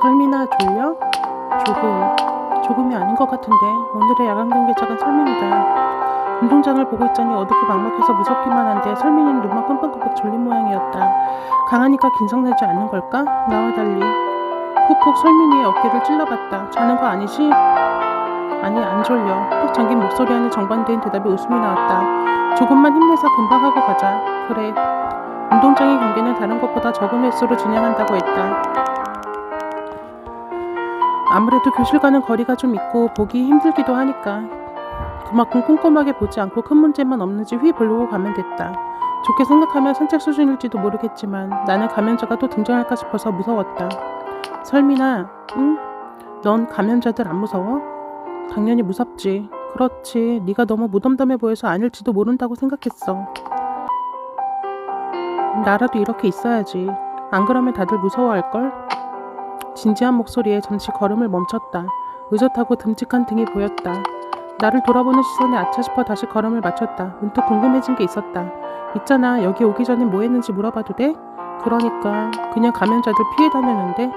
설민아 졸려? 조금이 아닌 것 같은데. 오늘의 야간 경기장은 설민이다. 운동장을 보고 있자니 어둡고 막막해서 무섭기만 한데 설민이는 눈만 끔뻑끔뻑 졸린 모양이었다. 강하니까 긴장되지 않는 걸까? 나와 달리 푹푹 설민이의 어깨를 찔러봤다. 자는 거 아니지? 아니, 안 졸려. 푹 잠긴 목소리 안에 정반대인 대답에 웃음이 나왔다. 조금만 힘내서 금방 하고 가자. 그래. 운동장의 경기는 다른 것보다 적은 횟수로 진행한다고 했다. 아무래도 교실과는 거리가 좀 있고 보기 힘들기도 하니까 그만큼 꼼꼼하게 보지 않고 큰 문제만 없는지 휘보려고 가면 됐다. 좋게 생각하면 산책 수준일지도 모르겠지만 나는 감염자가 또 등장할까 싶어서 무서웠다. 설민아, 응? 넌 감염자들 안 무서워? 당연히 무섭지. 그렇지. 네가 너무 무덤덤해 보여서 아닐지도 모른다고 생각했어. 나라도 이렇게 있어야지. 안 그러면 다들 무서워할걸? 진지한 목소리에 잠시 걸음을 멈췄다. 의젓하고 듬직한 등이 보였다. 나를 돌아보는 시선에 아차 싶어 다시 걸음을 맞췄다. 문득 궁금해진 게 있었다. 있잖아, 여기 오기 전에 뭐 했는지 물어봐도 돼? 그러니까 그냥 감염자들 피해 다녔는데.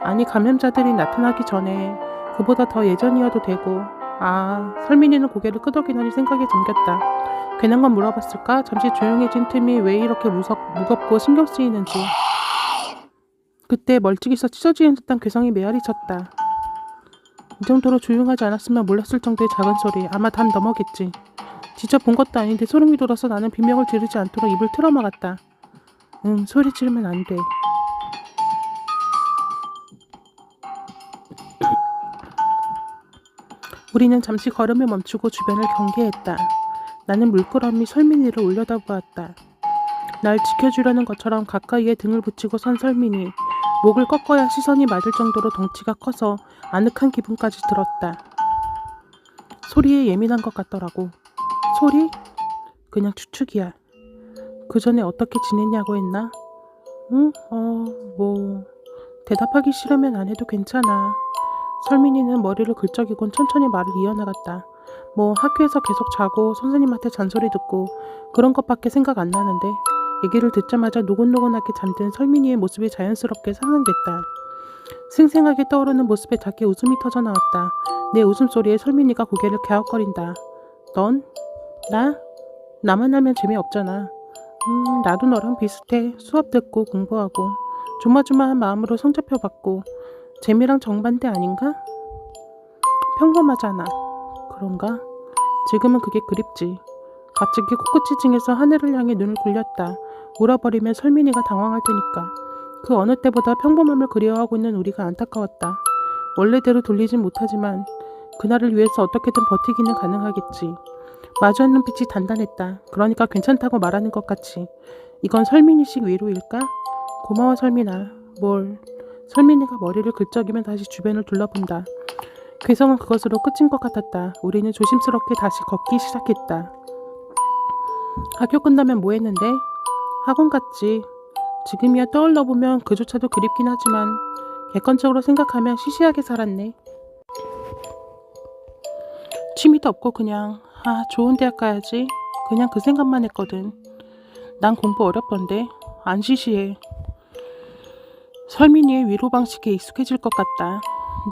아니, 감염자들이 나타나기 전에 그보다 더 예전이어도 되고. 아, 설민이는 고개를 끄덕이더니 생각에 잠겼다. 괜한 건 물어봤을까? 잠시 조용해진 틈이 왜 이렇게 무겁고 신경 쓰이는지. 그때 멀찍이서 찢어지는 듯한 괴성이 메아리 쳤다. 이 정도로 조용하지 않았으면 몰랐을 정도의 작은 소리. 아마 담 넘어겠지. 직접 본 것도 아닌데 소름이 돋아서 나는 비명을 지르지 않도록 입을 틀어막았다. 응, 소리 지르면 안 돼. 우리는 잠시 걸음을 멈추고 주변을 경계했다. 나는 물끄러미 설민이를 올려다보았다. 날 지켜주려는 것처럼 가까이에 등을 붙이고 선 설민이. 목을 꺾어야 시선이 맞을 정도로 덩치가 커서 아늑한 기분까지 들었다. 소리에 예민한 것 같더라고. 소리? 그냥 추측이야. 그 전에 어떻게 지냈냐고 했나? 응? 대답하기 싫으면 안 해도 괜찮아. 설민이는 머리를 긁적이곤 천천히 말을 이어나갔다. 학교에서 계속 자고 선생님한테 잔소리 듣고 그런 것밖에 생각 안 나는데. 얘기를 듣자마자 노곤노곤하게 잠든 설민이의 모습이 자연스럽게 상상됐다. 생생하게 떠오르는 모습에 작게 웃음이 터져 나왔다. 내 웃음소리에 설민이가 고개를 갸웃거린다. 넌? 나? 나만 하면 재미없잖아. 나도 너랑 비슷해. 수업 듣고 공부하고 조마조마한 마음으로 성적표 받고. 재미랑 정반대 아닌가? 평범하잖아. 그런가? 지금은 그게 그립지. 갑자기 코끝이 찡해서 하늘을 향해 눈을 굴렸다. 울어버리면 설민이가 당황할 테니까. 그 어느 때보다 평범함을 그리워하고 있는 우리가 안타까웠다. 원래대로 돌리진 못하지만 그날을 위해서 어떻게든 버티기는 가능하겠지. 마주한 눈빛이 단단했다. 그러니까 괜찮다고 말하는 것 같이. 이건 설민이식 위로일까? 고마워 설민아. 뭘? 설민이가 머리를 긁적이며 다시 주변을 둘러본다. 괴성은 그것으로 끝인 것 같았다. 우리는 조심스럽게 다시 걷기 시작했다. 학교 끝나면 뭐 했는데? 학원 갔지. 지금이야 떠올려보면 그조차도 그립긴 하지만 객관적으로 생각하면 시시하게 살았네. 취미도 없고 그냥 좋은 대학 가야지. 그냥 그 생각만 했거든. 난 공부 어렵던데. 안 시시해. 설민이의 위로 방식에 익숙해질 것 같다.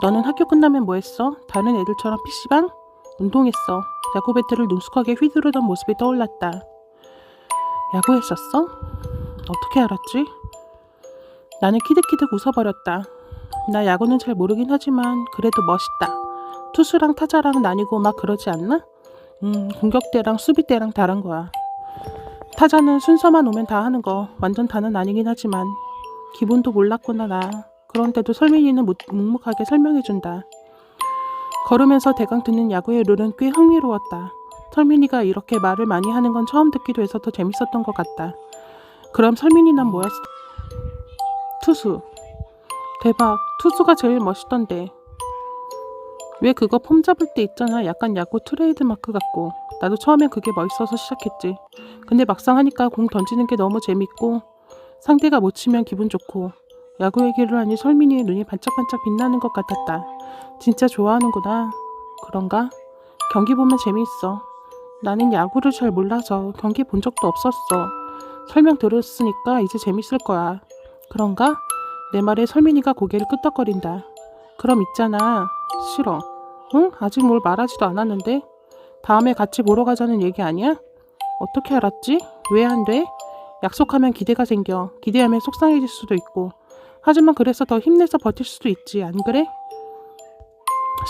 너는 학교 끝나면 뭐 했어? 다른 애들처럼 PC방? 운동했어. 야구 배트를 능숙하게 휘두르던 모습이 떠올랐다. 야구했었어? 어떻게 알았지? 나는 키득키득 웃어버렸다. 나 야구는 잘 모르긴 하지만 그래도 멋있다. 투수랑 타자랑 나뉘고 막 그러지 않나? 공격대랑 수비대랑 다른 거야. 타자는 순서만 오면 다 하는 거. 완전 다는 아니긴 하지만 기분도 몰랐구나 나. 그런데도 설민이는 묵묵하게 설명해준다. 걸으면서 대강 듣는 야구의 룰은 꽤 흥미로웠다. 설민이가 이렇게 말을 많이 하는 건 처음 듣기도 해서 더 재밌었던 것 같다. 그럼 설민이 난 뭐였어? 투수. 대박. 투수가 제일 멋있던데. 왜 그거 폼 잡을 때 있잖아. 약간 야구 트레이드 마크 같고. 나도 처음엔 그게 멋있어서 시작했지. 근데 막상 하니까 공 던지는 게 너무 재밌고 상대가 못 치면 기분 좋고. 야구 얘기를 하니 설민이의 눈이 반짝반짝 빛나는 것 같았다. 진짜 좋아하는구나. 그런가? 경기 보면 재미있어. 나는 야구를 잘 몰라서 경기 본 적도 없었어. 설명 들었으니까 이제 재밌을 거야. 그런가? 내 말에 설민이가 고개를 끄덕거린다. 그럼 있잖아. 싫어. 응? 아직 뭘 말하지도 않았는데? 다음에 같이 보러 가자는 얘기 아니야? 어떻게 알았지? 왜 안 돼? 약속하면 기대가 생겨. 기대하면 속상해질 수도 있고. 하지만 그래서 더 힘내서 버틸 수도 있지. 안 그래?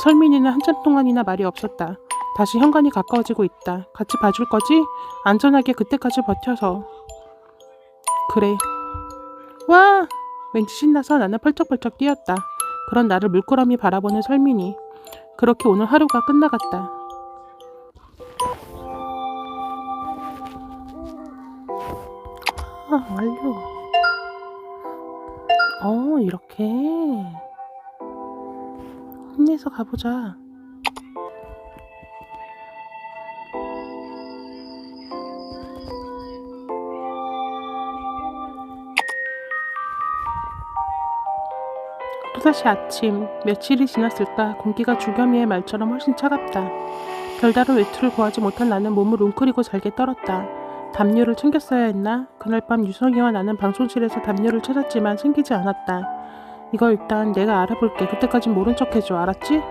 설민이는 한참 동안이나 말이 없었다. 다시 현관이 가까워지고 있다. 같이 봐줄 거지? 안전하게 그때까지 버텨서. 그래. 와! 왠지 신나서 나는 펄쩍펄쩍 뛰었다. 그런 나를 물끄러미 바라보는 설민이. 그렇게 오늘 하루가 끝나갔다. 완료. 이렇게. 힘내서 가보자. 또다시 아침. 며칠이 지났을까 공기가 주겸이의 말처럼 훨씬 차갑다. 별다른 외투를 구하지 못한 나는 몸을 웅크리고 잘게 떨었다. 담요를 챙겼어야 했나? 그날 밤 유성이와 나는 방송실에서 담요를 찾았지만 생기지 않았다. 이거 일단 내가 알아볼게. 그때까진 모른 척 해줘. 알았지?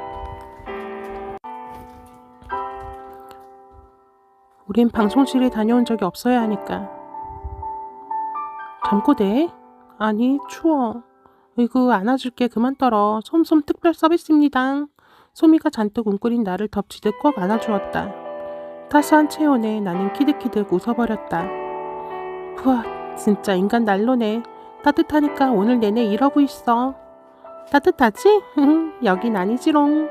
우린 방송실에 다녀온 적이 없어야 하니까. 잠꼬대? 아니 추워. 으이구 안아줄게. 그만 떨어. 솜솜 특별 서비스입니다. 소미가 잔뜩 웅크린 나를 덮치듯 꼭 안아주었다. 따스한 체온에 나는 키득키득 웃어버렸다. 우와 진짜 인간 난로네. 따뜻하니까 오늘 내내 이러고 있어. 따뜻하지? 여긴 아니지롱.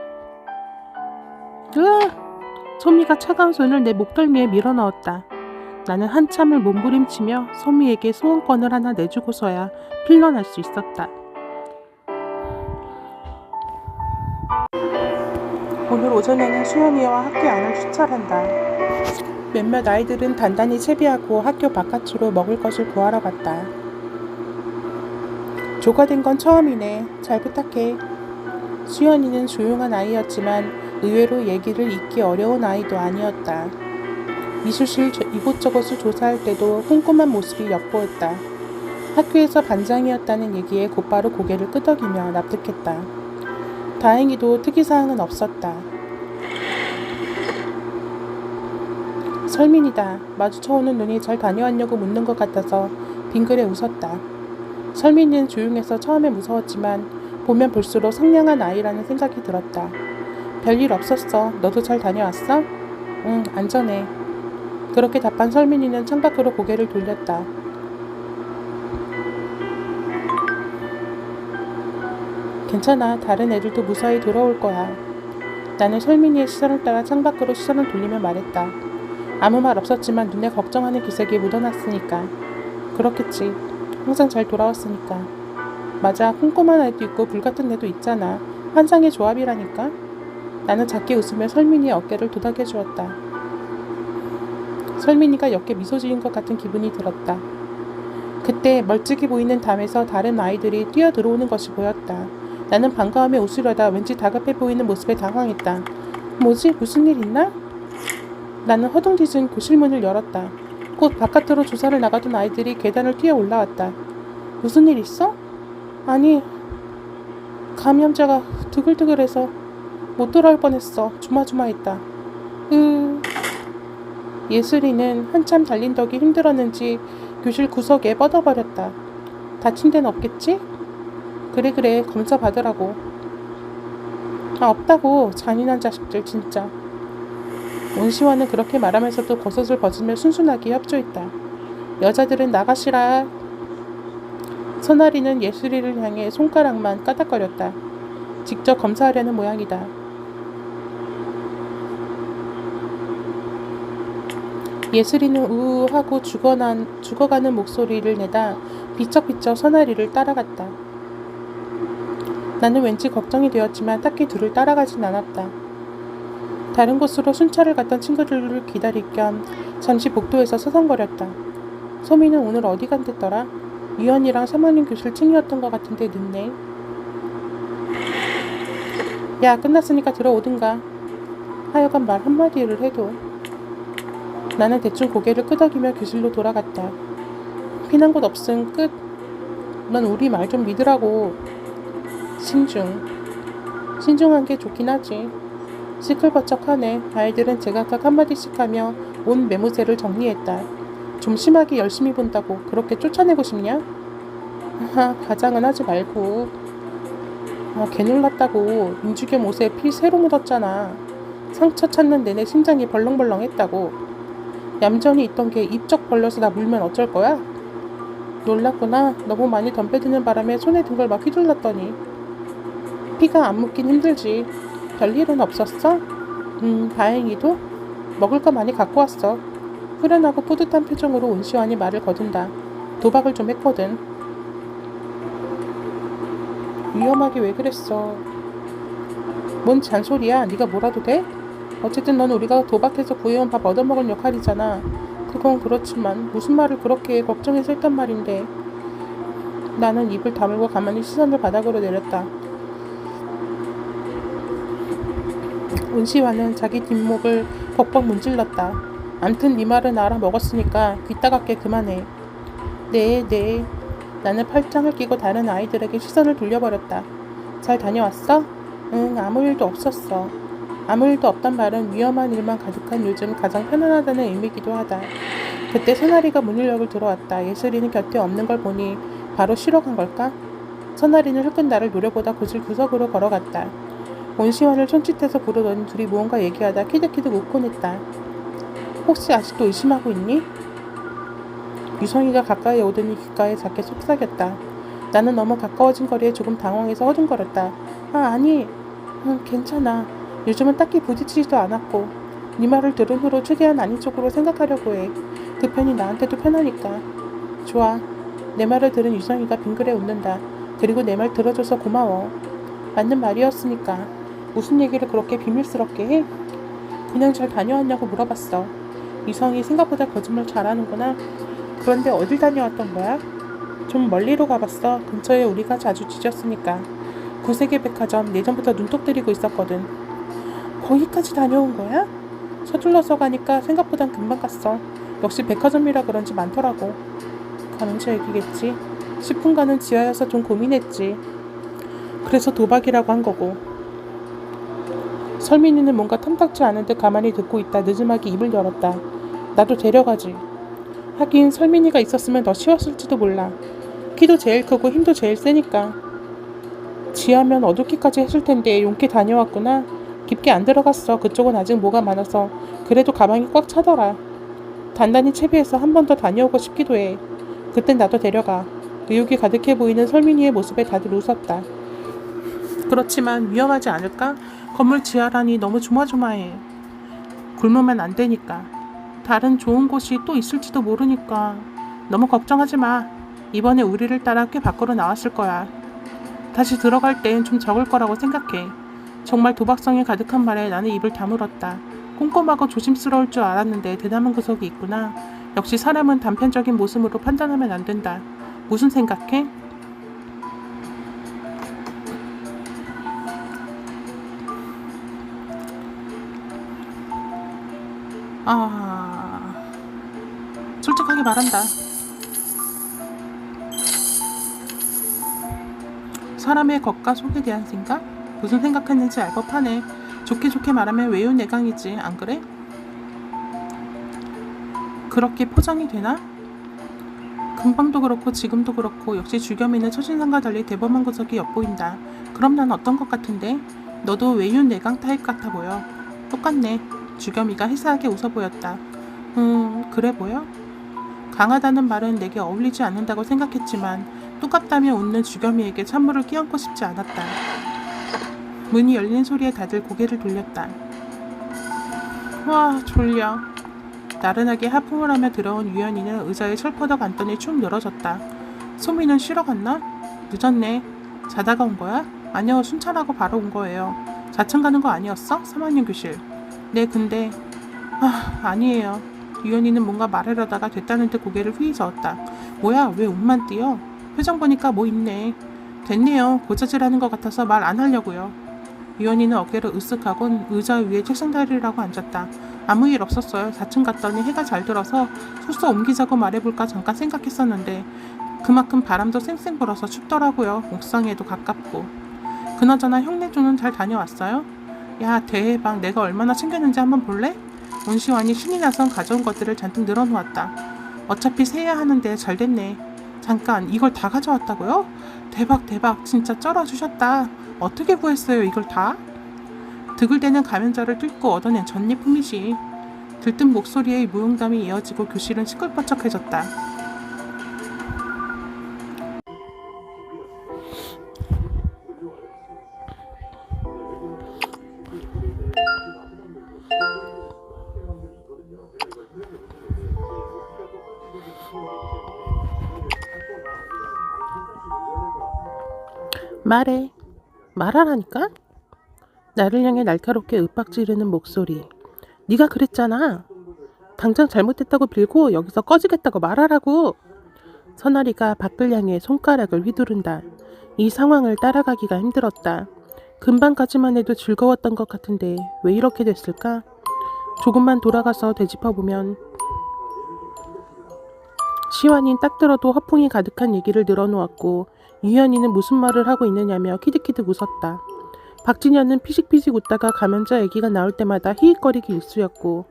으아! 소미가 차가운 손을 내 목덜미에 밀어넣었다. 나는 한참을 몸부림치며 소미에게 소원권을 하나 내주고서야 필런할 수 있었다. 오늘 오전에는 수연이와 학교 안을 추찰한다. 몇몇 아이들은 단단히 채비하고 학교 바깥으로 먹을 것을 구하러 갔다. 조가된 건 처음이네. 잘 부탁해. 수연이는 조용한 아이였지만 의외로 얘기를 잇기 어려운 아이도 아니었다. 미술실 이곳저곳을 조사할 때도 꼼꼼한 모습이 엿보였다. 학교에서 반장이었다는 얘기에 곧바로 고개를 끄덕이며 납득했다. 다행히도 특이사항은 없었다. 설민이다. 마주쳐오는 눈이 잘 다녀왔냐고 묻는 것 같아서 빙그레 웃었다. 설민이는 조용해서 처음에 무서웠지만 보면 볼수록 상냥한 아이라는 생각이 들었다. 별일 없었어. 너도 잘 다녀왔어? 응, 안전해. 그렇게 답한 설민이는 창밖으로 고개를 돌렸다. 괜찮아. 다른 애들도 무사히 돌아올 거야. 나는 설민이의 시선을 따라 창밖으로 시선을 돌리며 말했다. 아무 말 없었지만 눈에 걱정하는 기색이 묻어났으니까. 그렇겠지. 항상 잘 돌아왔으니까. 맞아. 꼼꼼한 애도 있고 불같은 애도 있잖아. 환상의 조합이라니까. 나는 작게 웃으며 설민이의 어깨를 도닥여 주었다. 설민이가 옅게 미소 지은 것 같은 기분이 들었다. 그때 멀찍이 보이는 담에서 다른 아이들이 뛰어들어오는 것이 보였다. 나는 반가움에 웃으려다 왠지 다급해 보이는 모습에 당황했다. 뭐지? 무슨 일 있나? 나는 허둥지둥 교실문을 열었다. 곧 바깥으로 조사를 나가던 아이들이 계단을 뛰어 올라왔다. 무슨 일 있어? 아니, 감염자가 두글두글해서 못 돌아올 뻔했어. 조마조마했다. 예슬이는 한참 달린 덕이 힘들었는지 교실 구석에 뻗어버렸다. 다친 데는 없겠지? 그래 검사 받으라고. 없다고. 잔인한 자식들 진짜. 온시와는 그렇게 말하면서도 버섯을 벗으며 순순하게 협조했다. 여자들은 나가시라. 선아리는 예슬이를 향해 손가락만 까닥거렸다. 직접 검사하려는 모양이다. 예슬이는 우우 하고 죽어가는 목소리를 내다 비쩍비쩍 선아리를 따라갔다. 나는 왠지 걱정이 되었지만 딱히 둘을 따라가진 않았다. 다른 곳으로 순찰을 갔던 친구들을 기다릴 겸 잠시 복도에서 서성거렸다. 소미는 오늘 어디 간댔더라? 유연이랑 3학년 교실 층이었던 것 같은데 늦네. 야, 끝났으니까 들어오든가. 하여간 말 한마디를 해도. 나는 대충 고개를 끄덕이며 교실로 돌아갔다. 피난 곳 없음 끝. 넌 우리 말 좀 믿으라고. 신중한 게 좋긴 하지. 시끌벅적하네. 아이들은 제각각 한마디씩 하며 온 매무새를 정리했다. 좀 심하게 열심히 본다고 그렇게 쫓아내고 싶냐? 하하, 가장은 하지 말고. 개놀랐다고. 민주겸 옷에 피 새로 묻었잖아. 상처 찾는 내내 심장이 벌렁벌렁했다고. 얌전히 있던 게 입쩍 벌려서 나 물면 어쩔 거야? 놀랐구나. 너무 많이 덤벼드는 바람에 손에 든 걸 막 휘둘렀더니. 피가 안 묻긴 힘들지. 별일은 없었어? 다행히도. 먹을 거 많이 갖고 왔어. 후련하고 뿌듯한 표정으로 온시환이 말을 거둔다. 도박을 좀 했거든. 위험하게 왜 그랬어? 뭔 잔소리야. 네가 뭐라도 돼? 어쨌든 넌 우리가 도박해서 구해온 밥 얻어먹을 역할이잖아. 그건 그렇지만 무슨 말을 그렇게 걱정해서 했단 말인데. 나는 입을 다물고 가만히 시선을 바닥으로 내렸다. 온시환은 자기 뒷목을 벅벅 문질렀다. 암튼 네 말은 알아먹었으니까 귀 따갑게 그만해. 네. 나는 팔짱을 끼고 다른 아이들에게 시선을 돌려버렸다. 잘 다녀왔어? 응, 아무 일도 없었어. 아무 일도 없단 말은 위험한 일만 가득한 요즘 가장 편안하다는 의미이기도 하다. 그때 선아리가 문 열력을 들어왔다. 예슬이는 곁에 없는 걸 보니 바로 쉬러 간 걸까? 선아리는 흘끗 나를 노려보다 구슬 구석으로 걸어갔다. 온시환을 손짓해서 부르더니 둘이 무언가 얘기하다 키득키득 웃곤 했다. 혹시 아직도 의심하고 있니? 유성이가 가까이 오더니 귓가에 작게 속삭였다. 나는 너무 가까워진 거리에 조금 당황해서 허둥거렸다. 아니. 괜찮아. 요즘은 딱히 부딪히지도 않았고. 네 말을 들은 후로 최대한 아닌 쪽으로 생각하려고 해. 그 편이 나한테도 편하니까. 좋아. 내 말을 들은 유성이가 빙그레 웃는다. 그리고 내 말 들어줘서 고마워. 맞는 말이었으니까. 무슨 얘기를 그렇게 비밀스럽게 해? 그냥 잘 다녀왔냐고 물어봤어. 유성이 생각보다 거짓말 잘하는구나. 그런데 어딜 다녀왔던 거야? 좀 멀리로 가봤어. 근처에 우리가 자주 지졌으니까. 구세계 백화점 예전부터 눈독 들이고 있었거든. 거기까지 다녀온 거야? 서둘러서 가니까 생각보단 금방 갔어. 역시 백화점이라 그런지 많더라고. 가면서 얘기겠지. 10분간은 지하여서 좀 고민했지. 그래서 도박이라고 한 거고. 설민이는 뭔가 탐탁지 않은 듯 가만히 듣고 있다 느지막이 입을 열었다. 나도 데려가지. 하긴 설민이가 있었으면 더 쉬웠을지도 몰라. 키도 제일 크고 힘도 제일 세니까. 지하면 어둡기까지 했을 텐데 용케 다녀왔구나. 깊게 안 들어갔어. 그쪽은 아직 뭐가 많아서. 그래도 가방이 꽉 차더라. 단단히 채비해서 한 번 더 다녀오고 싶기도 해. 그땐 나도 데려가. 의욕이 가득해 보이는 설민이의 모습에 다들 웃었다. 그렇지만 위험하지 않을까? 건물 지하라니 너무 조마조마해. 굶으면 안 되니까. 다른 좋은 곳이 또 있을지도 모르니까. 너무 걱정하지 마. 이번에 우리를 따라 꽤 밖으로 나왔을 거야. 다시 들어갈 땐 좀 적을 거라고 생각해. 정말 도박성이 가득한 말에 나는 입을 다물었다. 꼼꼼하고 조심스러울 줄 알았는데 대담한 구석이 있구나. 역시 사람은 단편적인 모습으로 판단하면 안 된다. 무슨 생각해? 솔직하게 말한다. 사람의 겉과 속에 대한 생각? 무슨 생각했는지 알 법하네. 좋게 말하면 외유내강이지, 안 그래? 그렇게 포장이 되나? 금방도 그렇고 지금도 그렇고 역시 주겸이는 첫인상과 달리 대범한 구석이 엿보인다. 그럼 난 어떤 것 같은데? 너도 외유내강 타입 같아 보여. 똑같네. 주겸이가 해사하게 웃어 보였다. 그래 보여? 강하다는 말은 내게 어울리지 않는다고 생각했지만 똑같다며 웃는 주겸이에게 찬물을 끼얹고 싶지 않았다. 문이 열리는 소리에 다들 고개를 돌렸다. 와, 졸려. 나른하게 하품을 하며 들어온 유연이는 의자에 철퍼덕 앉더니 축 늘어졌다. 소미는 쉬러 갔나? 늦었네. 자다가 온 거야? 아니요, 순찰하고 바로 온 거예요. 4층 가는 거 아니었어? 3학년 교실. 네, 근데... 아니에요. 유연이는 뭔가 말하려다가 됐다는 듯 고개를 휘 저었다. 뭐야, 왜 옷만 띄어? 표정 보니까 뭐 있네. 됐네요. 고자질하는 것 같아서 말 안 하려고요. 유연이는 어깨를 으쓱하곤 의자 위에 책상 다리라고 앉았다. 아무 일 없었어요. 4층 갔더니 해가 잘 들어서 숙소 옮기자고 말해볼까 잠깐 생각했었는데 그만큼 바람도 쌩쌩 불어서 춥더라고요. 옥상에도 가깝고. 그나저나 형네조는 잘 다녀왔어요? 야, 대박. 내가 얼마나 챙겼는지 한번 볼래? 온시환이 신이 나선 가져온 것들을 잔뜩 늘어놓았다. 어차피 세야 하는데 잘 됐네. 잠깐, 이걸 다 가져왔다고요? 대박 대박. 진짜 쩔어주셨다. 어떻게 구했어요 이걸 다? 드글대는 가면자를 뚫고 얻어낸 전리품이지. 들뜬 목소리에 무용담이 이어지고 교실은 시끌벅적해졌다. 말해. 말하라니까? 나를 향해 날카롭게 윽박지르는 목소리. 네가 그랬잖아. 당장 잘못했다고 빌고 여기서 꺼지겠다고 말하라고. 선아리가 밖을 향해 손가락을 휘두른다. 이 상황을 따라가기가 힘들었다. 금방까지만 해도 즐거웠던 것 같은데 왜 이렇게 됐을까? 조금만 돌아가서 되짚어보면 시완이는 딱 들어도 허풍이 가득한 얘기를 늘어놓았고 유현이는 무슨 말을 하고 있느냐며 키득키득 웃었다. 박진현은 피식피식 웃다가 가면자 얘기가 나올 때마다 히익거리기 일쑤였고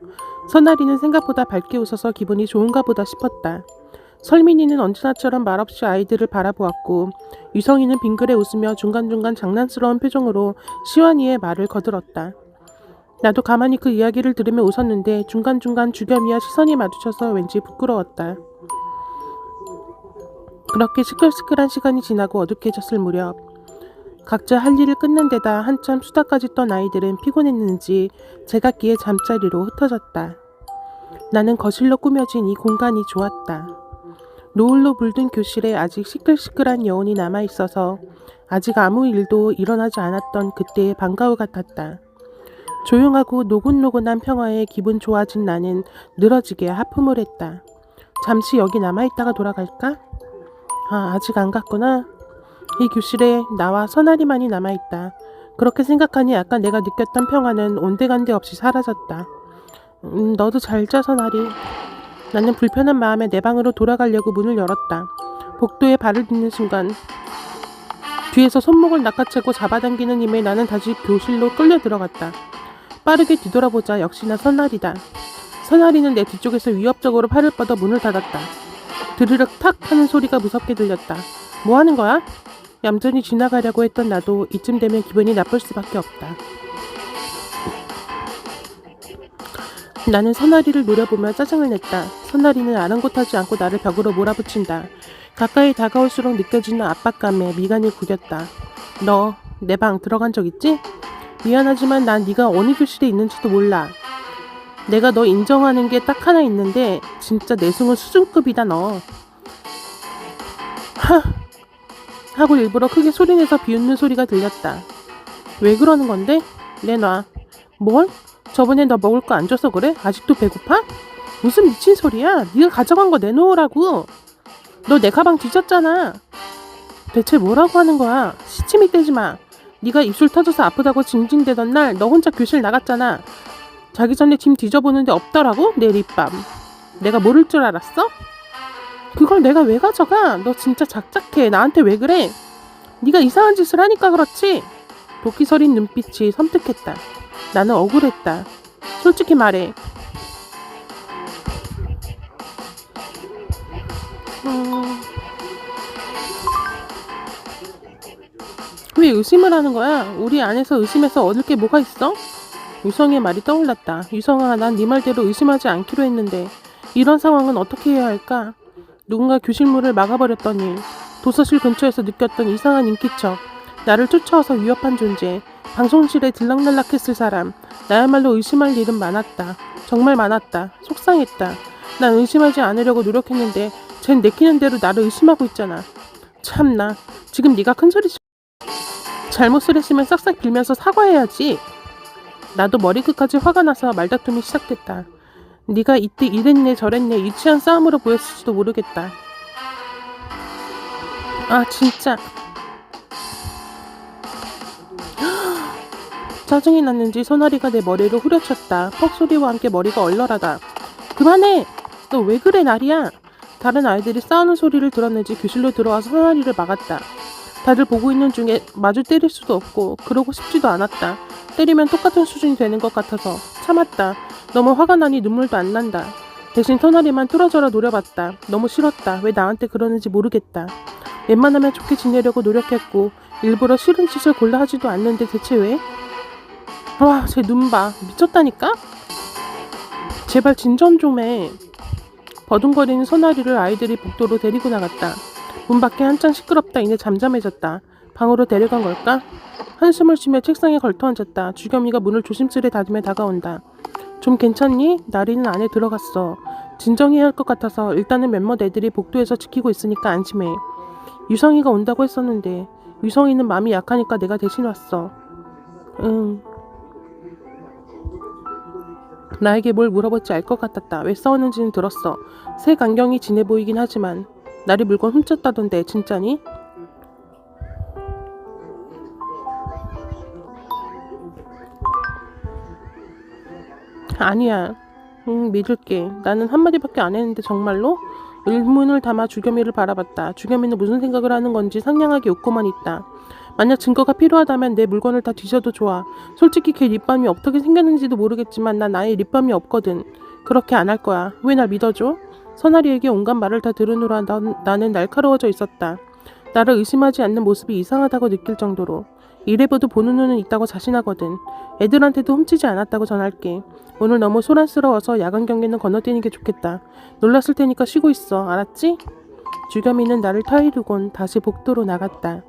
선아리는 생각보다 밝게 웃어서 기분이 좋은가 보다 싶었다. 설민이는 언제나처럼 말없이 아이들을 바라보았고 유성이는 빙그레 웃으며 중간중간 장난스러운 표정으로 시완이의 말을 거들었다. 나도 가만히 그 이야기를 들으며 웃었는데 중간중간 주겸이와 시선이 마주쳐서 왠지 부끄러웠다. 그렇게 시끌시끌한 시간이 지나고 어둑해졌을 무렵 각자 할 일을 끝낸 데다 한참 수다까지 떤 아이들은 피곤했는지 제각기의 잠자리로 흩어졌다. 나는 거실로 꾸며진 이 공간이 좋았다. 노을로 물든 교실에 아직 시끌시끌한 여운이 남아있어서 아직 아무 일도 일어나지 않았던 그때의 방과후 같았다. 조용하고 노곤노곤한 평화에 기분 좋아진 나는 늘어지게 하품을 했다. 잠시 여기 남아있다가 돌아갈까? 아직 안 갔구나. 이 교실에 나와 선아리만이 남아있다. 그렇게 생각하니 아까 내가 느꼈던 평화는 온데간데 없이 사라졌다. 너도 잘 자, 선아리. 나는 불편한 마음에 내 방으로 돌아가려고 문을 열었다. 복도에 발을 딛는 순간 뒤에서 손목을 낚아채고 잡아당기는 힘에 나는 다시 교실로 끌려 들어갔다. 빠르게 뒤돌아보자 역시나 선아리다. 선아리는 내 뒤쪽에서 위협적으로 팔을 뻗어 문을 닫았다. 드르륵 탁 하는 소리가 무섭게 들렸다. 뭐 하는 거야? 얌전히 지나가려고 했던 나도 이쯤 되면 기분이 나쁠 수밖에 없다. 나는 선아리를 노려보며 짜증을 냈다. 선아리는 아랑곳하지 않고 나를 벽으로 몰아붙인다. 가까이 다가올수록 느껴지는 압박감에 미간이 구겼다. 너 내 방 들어간 적 있지? 미안하지만 난 네가 어느 교실에 있는지도 몰라. 내가 너 인정하는 게 딱 하나 있는데 진짜 내숭은 수준급이다 너. 하! 하고 일부러 크게 소리내서 비웃는 소리가 들렸다. 왜 그러는 건데? 내놔. 뭘? 저번에 너 먹을 거 안 줘서 그래? 아직도 배고파? 무슨 미친 소리야? 네가 가져간 거 내놓으라고. 너 내 가방 뒤졌잖아. 대체 뭐라고 하는 거야? 시치미 떼지 마. 네가 입술 터져서 아프다고 징징대던 날 너 혼자 교실 나갔잖아. 자기 전에 짐 뒤져보는데 없더라고? 내 립밤. 내가 모를 줄 알았어? 그걸 내가 왜 가져가? 너 진짜 작작해. 나한테 왜 그래? 네가 이상한 짓을 하니까 그렇지? 도끼 서린 눈빛이 섬뜩했다. 나는 억울했다. 솔직히 말해. 왜 의심을 하는 거야? 우리 안에서 의심해서 얻을 게 뭐가 있어? 유성의 말이 떠올랐다. 유성아, 난 네 말대로 의심하지 않기로 했는데 이런 상황은 어떻게 해야 할까? 누군가 교실문을 막아버렸더니 도서실 근처에서 느꼈던 이상한 인기척, 나를 쫓아와서 위협한 존재, 방송실에 들락날락했을 사람, 나야말로 의심할 일은 많았다. 정말 많았다. 속상했다. 난 의심하지 않으려고 노력했는데 쟨 내키는 대로 나를 의심하고 있잖아. 참나. 지금 네가 큰소리 잘못을 했으면 싹싹 빌면서 사과해야지. 나도 머리끝까지 화가 나서 말다툼이 시작됐다. 네가 이때 이랬네 저랬네 유치한 싸움으로 보였을지도 모르겠다. 아 진짜. 짜증이 났는지 손아리가 내 머리를 후려쳤다. 퍽 소리와 함께 머리가 얼얼하다. 그만해. 너 왜 그래 나리야. 다른 아이들이 싸우는 소리를 들었는지 교실로 들어와서 선아리를 막았다. 다들 보고 있는 중에 마주 때릴 수도 없고 그러고 싶지도 않았다. 때리면 똑같은 수준이 되는 것 같아서 참았다. 너무 화가 나니 눈물도 안 난다. 대신 선아리만 뚫어져라 노려봤다. 너무 싫었다. 왜 나한테 그러는지 모르겠다. 웬만하면 좋게 지내려고 노력했고 일부러 싫은 짓을 골라 하지도 않는데 대체 왜? 와, 쟤 눈 봐. 미쳤다니까? 제발 진정 좀 해. 버둥거리는 선아리를 아이들이 복도로 데리고 나갔다. 문 밖에 한창 시끄럽다. 이내 잠잠해졌다. 방으로 데려간 걸까? 한숨을 쉬며 책상에 걸터앉았다. 주겸이가 문을 조심스레 닫으며 다가온다. 좀 괜찮니? 나리는 안에 들어갔어. 진정해야 할 것 같아서 일단은 몇몇 애들이 복도에서 지키고 있으니까 안심해. 유성이가 온다고 했었는데 유성이는 마음이 약하니까 내가 대신 왔어. 응. 나에게 뭘 물어볼지 알 것 같았다. 왜 싸웠는지는 들었어. 색 안경이 진해 보이긴 하지만 나리 물건 훔쳤다던데 진짜니? 아니야. 믿을게. 나는 한마디밖에 안 했는데 정말로? 의문을 담아 주겸이를 바라봤다. 주겸이는 무슨 생각을 하는 건지 상냥하게 웃고만 있다. 만약 증거가 필요하다면 내 물건을 다 뒤져도 좋아. 솔직히 걔 립밤이 어떻게 생겼는지도 모르겠지만 난 아예 립밤이 없거든. 그렇게 안 할 거야. 왜 날 믿어줘? 선아리에게 온갖 말을 다 들으느라 나는 날카로워져 있었다. 나를 의심하지 않는 모습이 이상하다고 느낄 정도로. 이래봬도 보는 눈은 있다고 자신하거든. 애들한테도 훔치지 않았다고 전할게. 오늘 너무 소란스러워서 야간 경기는 건너뛰는 게 좋겠다. 놀랐을 테니까 쉬고 있어. 알았지? 주겸이는 나를 타이르곤 다시 복도로 나갔다.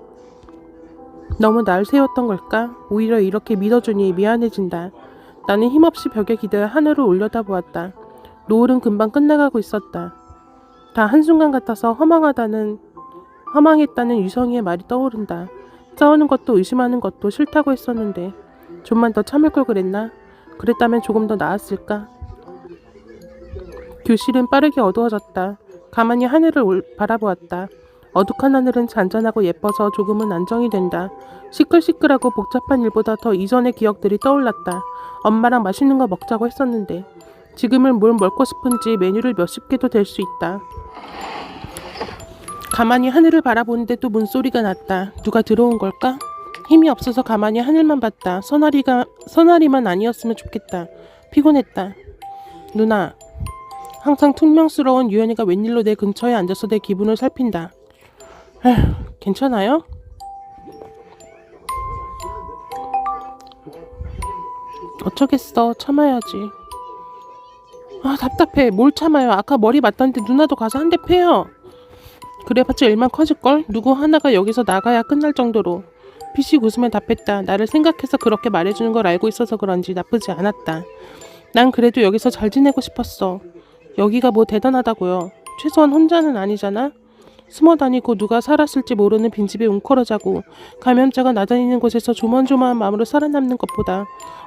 너무 날 세웠던 걸까? 오히려 이렇게 믿어주니 미안해진다. 나는 힘없이 벽에 기대 하늘을 올려다보았다. 노을은 금방 끝나가고 있었다. 다 한순간 같아서 허망했다는 유성이의 말이 떠오른다. 싸우는 것도 의심하는 것도 싫다고 했었는데 좀만 더 참을 걸 그랬나? 그랬다면 조금 더 나았을까? 교실은 빠르게 어두워졌다. 가만히 하늘을 바라보았다. 어둑한 하늘은 잔잔하고 예뻐서 조금은 안정이 된다. 시끌시끌하고 복잡한 일보다 더 이전의 기억들이 떠올랐다. 엄마랑 맛있는 거 먹자고 했었는데 지금은 뭘 먹고 싶은지 메뉴를 몇십 개도 될 수 있다. 가만히 하늘을 바라보는데 또 문소리가 났다. 누가 들어온 걸까? 힘이 없어서 가만히 하늘만 봤다. 선아리만 아니었으면 좋겠다. 피곤했다. 누나. 항상 퉁명스러운 유연이가 웬일로 내 근처에 앉아서 내 기분을 살핀다. 에휴, 괜찮아요? 어쩌겠어. 참아야지. 아, 답답해. 뭘 참아요. 아까 머리 맞다는데 누나도 가서 한 대 패요. 그래봤자 일만 커질걸? 누구 하나가 여기서 나가야 끝날 정도로. 피식 웃으며 답했다. 나를 생각해서 그렇게 말해주는 걸 알고 있어서 그런지 나쁘지 않았다. 난 그래도 여기서 잘 지내고 싶었어. 여기가 뭐 대단하다고요. 최소한 혼자는 아니잖아. 숨어 다니고 누가 살았을지 모르는 빈집에 웅크러 자고 감염자가 나다니는 곳에서 조만조만한 마음으로 살아남는 것보다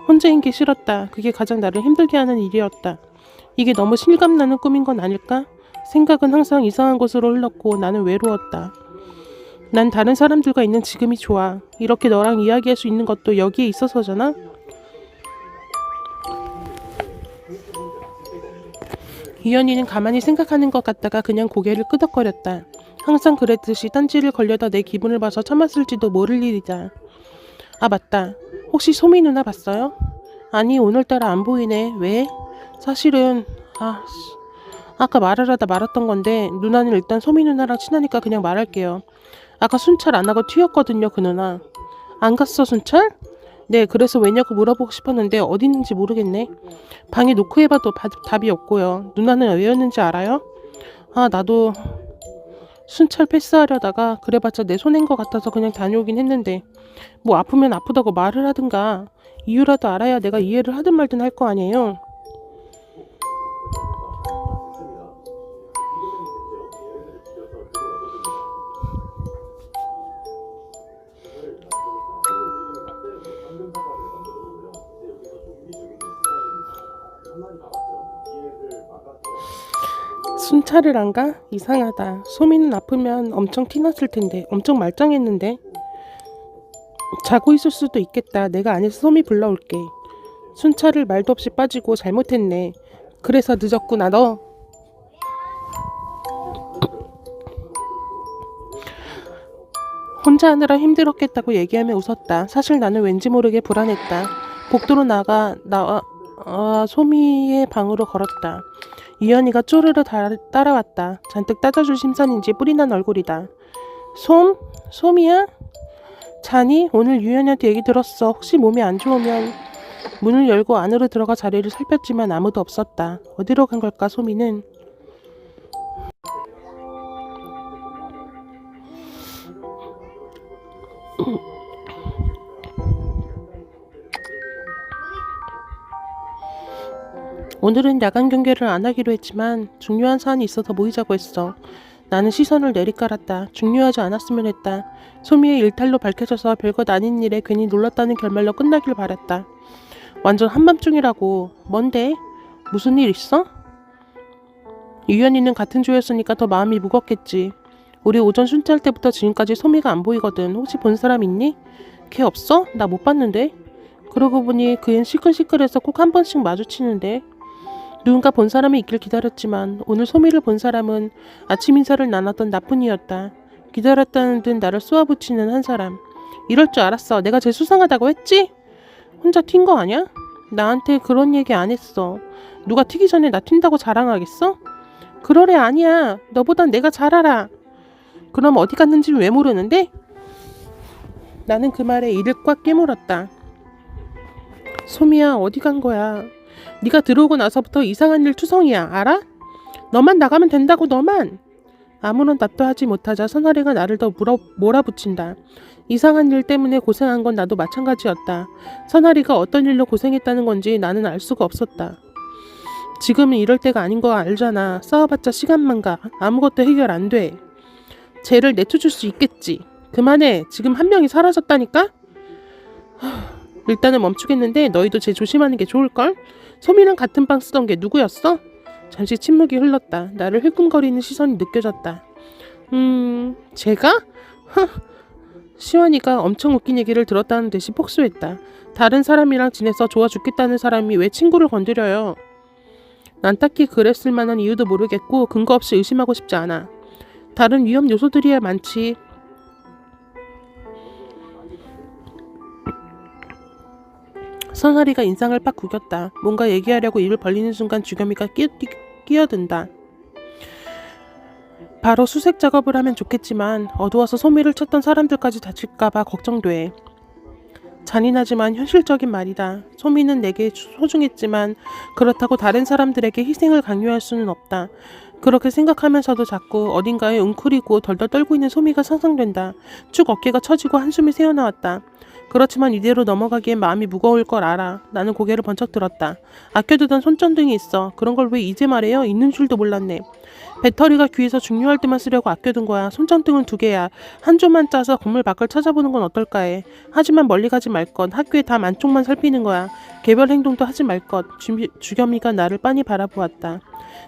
혼자인 게 싫었다. 그게 가장 나를 힘들게 하는 일이었다. 이게 너무 실감나는 꿈인 건 아닐까? 생각은 항상 이상한 곳으로 흘렀고 나는 외로웠다. 난 다른 사람들과 있는 지금이 좋아. 이렇게 너랑 이야기할 수 있는 것도 여기에 있어서잖아. 유연이는 가만히 생각하는 것 같다가 그냥 고개를 끄덕거렸다. 항상 그랬듯이 딴지를 걸려다 내 기분을 봐서 참았을지도 모를 일이다. 아, 맞다. 혹시 소미 누나 봤어요? 아니, 오늘따라 안 보이네. 왜? 사실은 아까 말을 하다 말았던 건데 누나는 일단 소미 누나랑 친하니까 그냥 말할게요. 아까 순찰 안 하고 튀었거든요, 그 누나. 안 갔어, 순찰? 네, 그래서 왜냐고 물어보고 싶었는데 어디 있는지 모르겠네. 방에 놓고 해봐도 답이 없고요. 누나는 왜였는지 알아요? 아, 나도 순찰 패스하려다가 그래봤자 내 손해인 것 같아서 그냥 다녀오긴 했는데 뭐 아프면 아프다고 말을 하든가 이유라도 알아야 내가 이해를 하든 말든 할 거 아니에요. 순찰을 안 가? 이상하다. 소미는 아프면 엄청 티났을 텐데. 엄청 말짱했는데. 자고 있을 수도 있겠다. 내가 안에서 소미 불러올게. 순찰을 말도 없이 빠지고 잘못했네. 그래서 늦었구나. 너 혼자 하느라 힘들었겠다고 얘기하며 웃었다. 사실 나는 왠지 모르게 불안했다. 복도로 나와 소미의 방으로 걸었다. 유연이가 쪼르르 따라왔다. 잔뜩 따져줄 심산인지 뿔이 난 얼굴이다. 소미야? 자니? 오늘 유연이한테 얘기 들었어. 혹시 몸이 안 좋으면. 문을 열고 안으로 들어가 자리를 살폈지만 아무도 없었다. 어디로 간 걸까 소미는. 오늘은 야간 경계를 안 하기로 했지만 중요한 사안이 있어서 모이자고 했어. 나는 시선을 내리깔았다. 중요하지 않았으면 했다. 소미의 일탈로 밝혀져서 별것 아닌 일에 괜히 놀랐다는 결말로 끝나길 바랐다. 완전 한밤중이라고. 뭔데? 무슨 일 있어? 유연이는 같은 조였으니까 더 마음이 무겁겠지. 우리 오전 순찰 때부터 지금까지 소미가 안 보이거든. 혹시 본 사람 있니? 걔 없어? 나 못 봤는데. 그러고 보니 그 앤 시끌시끌해서 꼭 한 번씩 마주치는데. 누군가 본 사람이 있길 기다렸지만 오늘 소미를 본 사람은 아침 인사를 나눴던 나뿐이었다. 기다렸다는 듯 나를 쏘아붙이는 한 사람. 이럴 줄 알았어. 내가 제일 수상하다고 했지? 혼자 튄 거 아니야? 나한테 그런 얘기 안 했어. 누가 튀기 전에 나 튄다고 자랑하겠어? 그러래 아니야. 너보단 내가 잘 알아. 그럼 어디 갔는지 왜 모르는데? 나는 그 말에 이를 꽉 깨물었다. 소미야 어디 간 거야? 네가 들어오고 나서부터 이상한 일 투성이야. 알아? 너만 나가면 된다고 너만. 아무런 답도 하지 못하자 선아리가 나를 더 몰아붙인다. 이상한 일 때문에 고생한 건 나도 마찬가지였다. 선아리가 어떤 일로 고생했다는 건지 나는 알 수가 없었다. 지금은 이럴 때가 아닌 거 알잖아. 싸워봤자 시간만 가. 아무것도 해결 안 돼. 쟤를 내쫓을 수 있겠지. 그만해. 지금 한 명이 사라졌다니까? 일단은 멈추겠는데 너희도 쟤 조심하는 게 좋을걸? 소미랑 같은 방 쓰던 게 누구였어? 잠시 침묵이 흘렀다. 나를 흘끔거리는 시선이 느껴졌다. 제가? 시원이가 엄청 웃긴 얘기를 들었다는 듯이 폭소했다. 다른 사람이랑 지내서 좋아 죽겠다는 사람이 왜 친구를 건드려요? 난 딱히 그랬을 만한 이유도 모르겠고 근거 없이 의심하고 싶지 않아. 다른 위험 요소들이야 많지. 선아리가 인상을 팍 구겼다. 뭔가 얘기하려고 입을 벌리는 순간 주겸이가 끼어든다. 바로 수색 작업을 하면 좋겠지만 어두워서 소미를 찾던 사람들까지 다칠까봐 걱정돼. 잔인하지만 현실적인 말이다. 소미는 내게 소중했지만 그렇다고 다른 사람들에게 희생을 강요할 수는 없다. 그렇게 생각하면서도 자꾸 어딘가에 웅크리고 덜덜 떨고 있는 소미가 상상된다. 축 어깨가 처지고 한숨이 새어나왔다. 그렇지만 이대로 넘어가기엔 마음이 무거울 걸 알아. 나는 고개를 번쩍 들었다. 아껴두던 손전등이 있어. 그런 걸 왜 이제 말해요? 있는 줄도 몰랐네. 배터리가 귀에서 중요할 때만 쓰려고 아껴둔 거야. 손전등은 2개야. 한 조만 짜서 건물 밖을 찾아보는 건 어떨까 해. 하지만 멀리 가지 말 것. 학교에 담 안쪽만 살피는 거야. 개별 행동도 하지 말 것. 주겸이가 나를 빤히 바라보았다.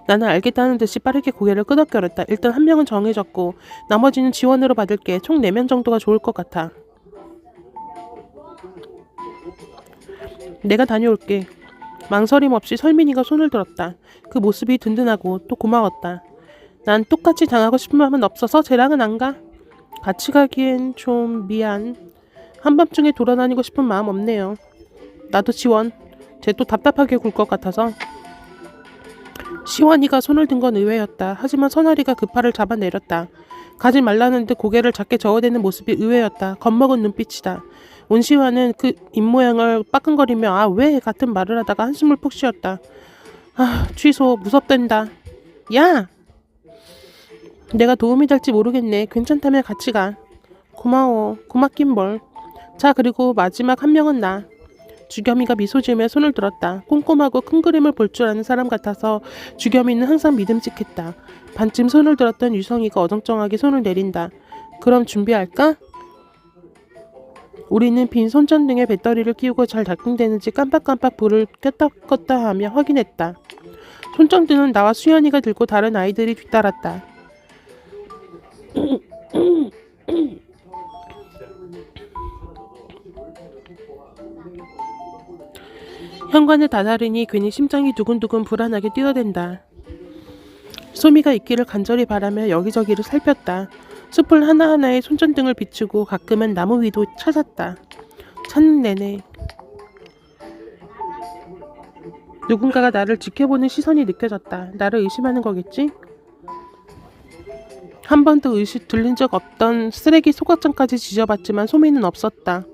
나는 알겠다는 듯이 빠르게 고개를 끄덕거렸다. 일단 한 명은 정해졌고 나머지는 지원으로 받을게. 총 4명 정도가 좋을 것 같아. 내가 다녀올게. 망설임 없이 설민이가 손을 들었다. 그 모습이 든든하고 또 고마웠다. 난 똑같이 당하고 싶은 마음은 없어서 쟤랑은 안 가. 같이 가기엔 좀 미안. 한밤중에 돌아다니고 싶은 마음 없네요. 나도 지원. 쟤 또 답답하게 굴 것 같아서. 시원이가 손을 든 건 의외였다. 하지만 선아리가 그 팔을 잡아내렸다. 가지 말라는 듯 고개를 작게 저어대는 모습이 의외였다. 겁먹은 눈빛이다. 온시환은 그 입모양을 빠끈거리며 아 왜 같은 말을 하다가 한숨을 푹 쉬었다. 아 취소. 무섭단다. 야! 내가 도움이 될지 모르겠네. 괜찮다면 같이 가. 고마워. 고맙긴 뭘. 자 그리고 마지막 한 명은 나. 주겸이가 미소 지으며 손을 들었다. 꼼꼼하고 큰 그림을 볼 줄 아는 사람 같아서 주겸이는 항상 믿음직했다. 반쯤 손을 들었던 유성이가 어정쩡하게 손을 내린다. 그럼 준비할까? 우리는 빈 손전등에 배터리를 끼우고 잘 작동되는지 깜빡깜빡 불을 켰다 껐다 하며 확인했다. 손전등은 나와 수연이가 들고 다른 아이들이 뒤따랐다. 현관을 다다르니 괜히 심장이 두근두근 불안하게 뛰어댄다. 소미가 있기를 간절히 바라며 여기저기를 살폈다. 숲을 하나하나에 손전등을 비추고 가끔은 나무 위도 찾았다. 찾는 내내 누군가가 나를 지켜보는 시선이 느껴졌다. 나를 의심하는 거겠지? 한 번도 들린 적 없던 쓰레기 소각장까지 지져봤지만 소미는 없었다.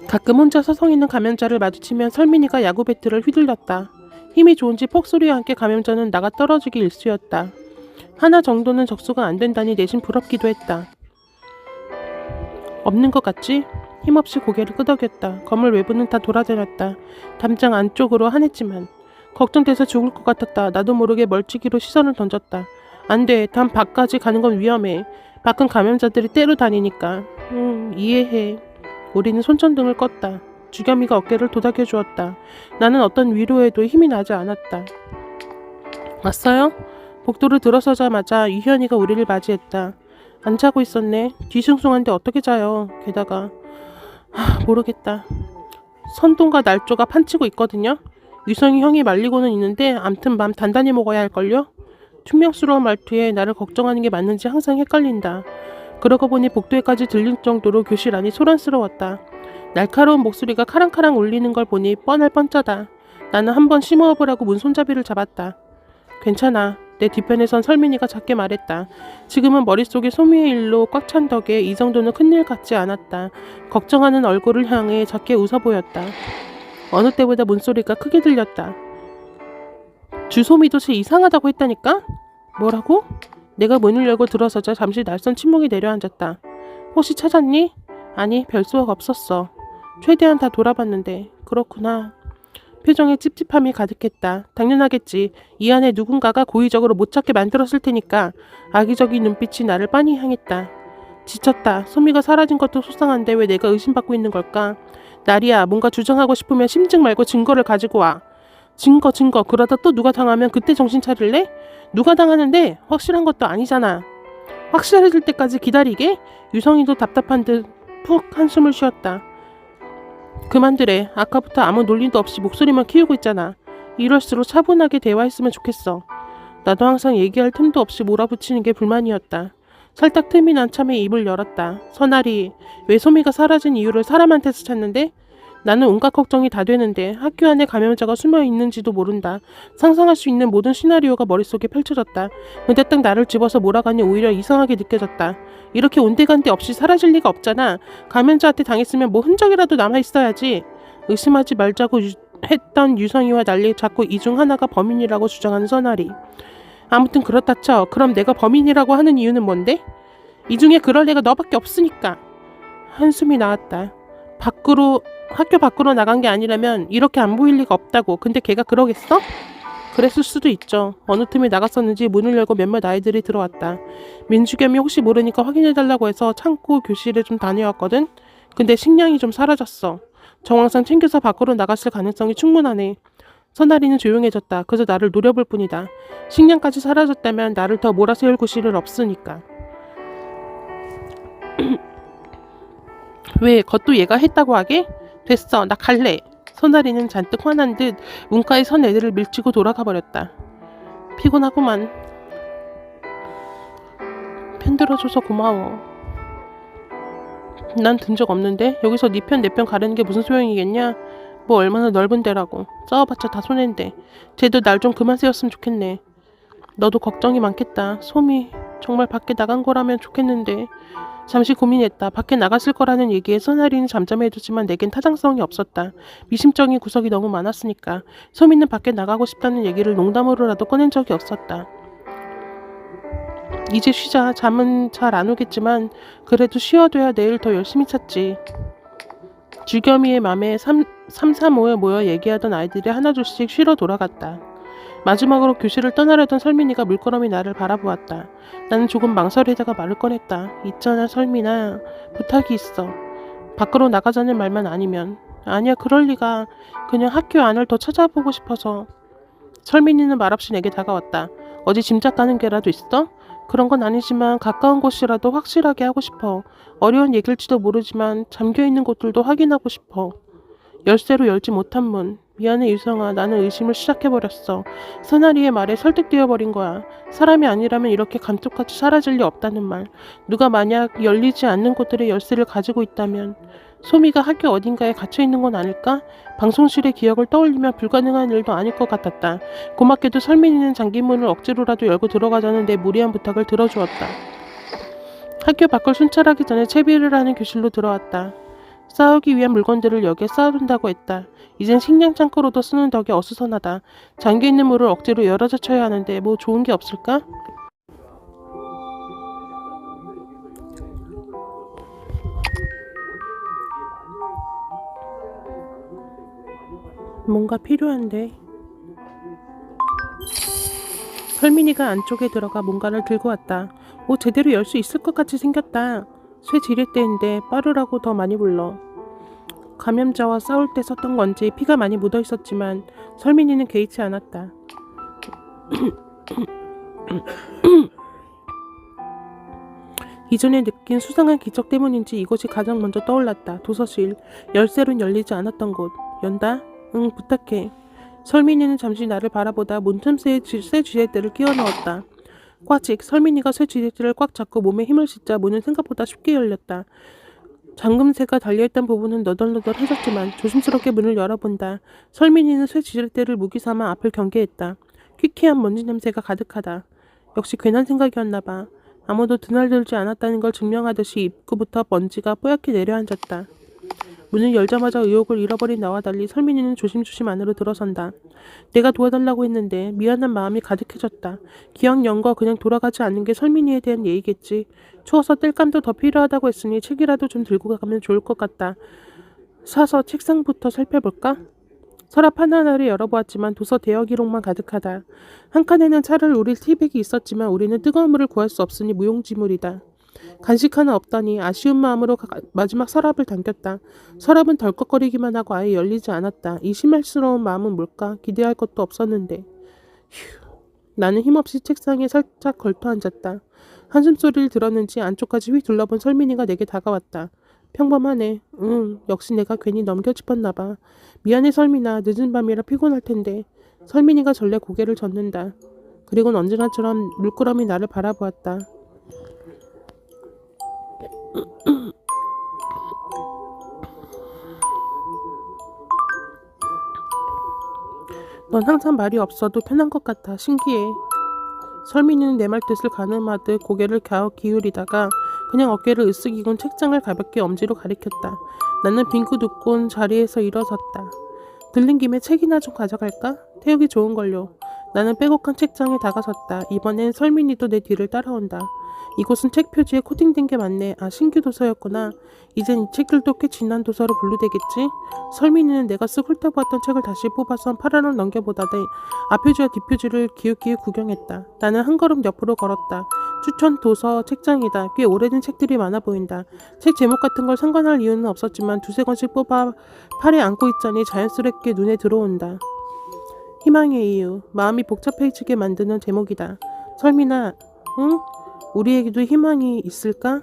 가끔 혼자 서성이는 감염자를 마주치면 설민이가 야구 배트를 휘둘렀다. 힘이 좋은지 폭소리와 함께 감염자는 나가 떨어지기 일쑤였다. 하나 정도는 적수가 안 된다니 내심 부럽기도 했다. 없는 것 같지? 힘없이 고개를 끄덕였다. 건물 외부는 다 돌아다녔다. 담장 안쪽으로 한했지만 걱정돼서 죽을 것 같았다. 나도 모르게 멀찍이로 시선을 던졌다. 안 돼. 담 밖까지 가는 건 위험해. 밖은 감염자들이 때로 다니니까. 이해해. 우리는 손전등을 껐다. 주겸이가 어깨를 도닥여 주었다. 나는 어떤 위로에도 힘이 나지 않았다. 왔어요? 복도를 들어서자마자 유현이가 우리를 맞이했다. 안 자고 있었네. 뒤숭숭한데 어떻게 자요. 게다가 모르겠다. 선동과 날조가 판치고 있거든요. 유성이 형이 말리고는 있는데 암튼 맘 단단히 먹어야 할걸요. 퉁명스러운 말투에 나를 걱정하는 게 맞는지 항상 헷갈린다. 그러고 보니 복도에까지 들릴 정도로 교실 안이 소란스러웠다. 날카로운 목소리가 카랑카랑 울리는 걸 보니 뻔할 뻔짜다. 나는 한번 심호흡을 문 손잡이를 잡았다. 괜찮아. 내 뒤편에선 설민이가 작게 말했다. 지금은 머릿속에 소미의 일로 꽉 찬 덕에 이 정도는 큰일 같지 않았다. 걱정하는 얼굴을 향해 작게 웃어 보였다. 어느 때보다 문소리가 크게 들렸다. 주소미도 제 이상하다고 했다니까? 뭐라고? 내가 문을 열고 들어서자 잠시 낯선 침묵이 내려앉았다. 혹시 찾았니? 아니, 별 수가 없었어. 최대한 다 돌아봤는데. 그렇구나. 표정에 찝찝함이 가득했다. 당연하겠지. 이 안에 누군가가 고의적으로 못 찾게 만들었을 테니까. 악의적인 눈빛이 나를 빤히 향했다. 지쳤다. 소미가 사라진 것도 속상한데 왜 내가 의심받고 있는 걸까? 나리야, 뭔가 주장하고 싶으면 심증 말고 증거를 가지고 와. 증거. 그러다 또 누가 당하면 그때 정신 차릴래? 누가 당하는데 확실한 것도 아니잖아. 확실해질 때까지 기다리게? 유성이도 답답한 듯 푹 한숨을 쉬었다. 그만두래. 아까부터 아무 논리도 없이 목소리만 키우고 있잖아. 이럴수록 차분하게 대화했으면 좋겠어. 나도 항상 얘기할 틈도 없이 몰아붙이는 게 불만이었다. 살짝 틈이 난 참에 입을 열었다. 선아리, 왜 소미가 사라진 이유를 사람한테서 찾는데? 나는 온갖 걱정이 다 되는데 학교 안에 감염자가 숨어 있는지도 모른다. 상상할 수 있는 모든 시나리오가 머릿속에 펼쳐졌다. 근데 딱 나를 집어서 몰아가니 오히려 이상하게 느껴졌다. 이렇게 온데간데 없이 사라질 리가 없잖아. 감염자한테 당했으면 뭐 흔적이라도 남아있어야지. 의심하지 말자고 했던 유성이와 난리 자꾸 이 중 하나가 범인이라고 주장하는 선아리. 아무튼 그렇다 쳐. 그럼 내가 범인이라고 하는 이유는 뭔데? 이 중에 그럴 애가 너밖에 없으니까. 한숨이 나왔다. 학교 밖으로 나간 게 아니라면 이렇게 안 보일 리가 없다고. 근데 걔가 그러겠어? 그랬을 수도 있죠. 어느 틈에 나갔었는지 문을 열고 몇몇 아이들이 들어왔다. 민주겸이 혹시 모르니까 확인해달라고 해서 창고 교실에 좀 다녀왔거든. 근데 식량이 좀 사라졌어. 정황상 챙겨서 밖으로 나갔을 가능성이 충분하네. 선아리는 조용해졌다. 그저 나를 노려볼 뿐이다. 식량까지 사라졌다면 나를 더 몰아세울 구실은 없으니까. 왜 그것도 얘가 했다고 하게? 됐어, 나 갈래. 선아리는 잔뜩 화난 듯 문가에 선 애들을 밀치고 돌아가 버렸다. 피곤하구만. 편들어줘서 고마워. 난 든 적 없는데 여기서 네 편 내 편 가르는 게 무슨 소용이겠냐? 뭐 얼마나 넓은 데라고. 싸워봤자 다 손해인데. 쟤도 날 좀 그만 세웠으면 좋겠네. 너도 걱정이 많겠다. 소미 정말 밖에 나간 거라면 좋겠는데. 잠시 고민했다. 밖에 나갔을 거라는 얘기에 선아리는 잠잠해졌지만 내겐 타당성이 없었다. 미심쩍인 구석이 너무 많았으니까. 소미는 밖에 나가고 싶다는 얘기를 농담으로라도 꺼낸 적이 없었다. 이제 쉬자. 잠은 잘 안 오겠지만 그래도 쉬어둬야 내일 더 열심히 찾지. 주겸이의 맘에 335에 모여 얘기하던 아이들이 하나둘씩 쉬러 돌아갔다. 마지막으로 교실을 떠나려던 설민이가 물끄러미 나를 바라보았다. 나는 조금 망설이다가 말을 꺼냈다. 있잖아 설민아, 부탁이 있어. 밖으로 나가자는 말만 아니면. 아니야, 그럴 리가. 그냥 학교 안을 더 찾아보고 싶어서. 설민이는 말없이 내게 다가왔다. 어디 짐작 가는 게라도 있어? 그런 건 아니지만 가까운 곳이라도 확실하게 하고 싶어. 어려운 얘기일지도 모르지만 잠겨있는 곳들도 확인하고 싶어. 열쇠로 열지 못한 문. 미안해 유성아. 나는 의심을 시작해버렸어. 사나리의 말에 설득되어버린 거야. 사람이 아니라면 이렇게 감쪽같이 사라질 리 없다는 말. 누가 만약 열리지 않는 곳들의 열쇠를 가지고 있다면 소미가 학교 어딘가에 갇혀있는 건 아닐까? 방송실의 기억을 떠올리면 불가능한 일도 아닐 것 같았다. 고맙게도 설민이는 잠긴 문을 억지로라도 열고 들어가자는 내 무리한 부탁을 들어주었다. 학교 밖을 순찰하기 전에 채비를 하는 교실로 들어왔다. 싸우기 위한 물건들을 여기에 쌓아둔다고 했다. 이젠 식량 창고로도 쓰는 덕에 어수선하다. 잠겨있는 문을 억지로 열어젖혀야 하는데 뭐 좋은 게 없을까? 뭔가 필요한데. 설민이가 안쪽에 들어가 뭔가를 들고 왔다. 오, 제대로 열 수 있을 것 같이 생겼다. 쇠 지렛대인데 빠르라고 더 많이 불러. 감염자와 싸울 때 썼던 건지 피가 많이 묻어 있었지만 설민이는 개의치 않았다. 이전에 느낀 수상한 기적 때문인지 이곳이 가장 먼저 떠올랐다. 도서실. 열쇠로는 열리지 않았던 곳. 연다? 응, 부탁해. 설민이는 잠시 나를 바라보다 문틈새에 쇠 쥐렛대를 끼워 넣었다. 꽈직. 설민이가 쇠 쥐렛대를 꽉 잡고 몸에 힘을 싣자 문은 생각보다 쉽게 열렸다. 잠금쇠가 달려있던 부분은 너덜너덜해졌지만 조심스럽게 문을 열어본다. 설민이는 쇠 쥐렛대를 무기 삼아 앞을 경계했다. 퀴퀴한 먼지 냄새가 가득하다. 역시 괜한 생각이었나봐. 아무도 드날들지 않았다는 걸 증명하듯이 입구부터 먼지가 뽀얗게 내려앉았다. 문을 열자마자 의욕을 잃어버린 나와 달리 설민이는 조심조심 안으로 들어선다. 내가 도와달라고 했는데 미안한 마음이 가득해졌다. 기왕 연 거 그냥 돌아가지 않는 게 설민이에 대한 예의겠지. 추워서 땔감도 더 필요하다고 했으니 책이라도 좀 들고 가면 좋을 것 같다. 사서 책상부터 살펴볼까? 서랍 하나하나를 열어보았지만 도서 대여 기록만 가득하다. 한 칸에는 차를 우릴 티백이 있었지만 우리는 뜨거운 물을 구할 수 없으니 무용지물이다. 간식 하나 없다니 아쉬운 마음으로 마지막 서랍을 당겼다. 서랍은 덜컥거리기만 하고 아예 열리지 않았다. 이 실망스러운 마음은 뭘까? 기대할 것도 없었는데. 휴. 나는 힘없이 책상에 살짝 걸터앉았다. 한숨소리를 들었는지 안쪽까지 휙 둘러본 설민이가 내게 다가왔다. 평범하네. 응, 역시 내가 괜히 넘겨짚었나 봐. 미안해 설민아. 늦은 밤이라 피곤할 텐데. 설민이가 전래 고개를 젓는다. 그리고는 언제나처럼 물끄러미 나를 바라보았다. 넌 항상 말이 없어도 편한 것 같아. 신기해. 설민이는 내 말 뜻을 가늠하듯 고개를 갸웃 기울이다가 그냥 어깨를 으쓱이곤 책장을 가볍게 엄지로 가리켰다. 나는 빙긋 웃곤 자리에서 일어섰다. 들린 김에 책이나 좀 가져갈까? 태우기 좋은걸요. 나는 빼곡한 책장에 다가섰다. 이번엔 설민이도 내 뒤를 따라온다. 이곳은 책 표지에 코팅된 게 많네. 아, 신규 도서였구나. 이젠 이 책들도 꽤 지난 도서로 분류되겠지? 설민이는 내가 쓱 훑어보았던 책을 다시 뽑아서 파란을 넘겨보다대 앞표지와 뒷표지를 기웃기웃 구경했다. 나는 한 걸음 옆으로 걸었다. 추천 도서 책장이다. 꽤 오래된 책들이 많아 보인다. 책 제목 같은 걸 상관할 이유는 없었지만 두세 권씩 뽑아 팔에 안고 있자니 자연스럽게 눈에 들어온다. 희망의 이유. 마음이 복잡해지게 만드는 제목이다. 설민아, 응? 우리에게도 희망이 있을까?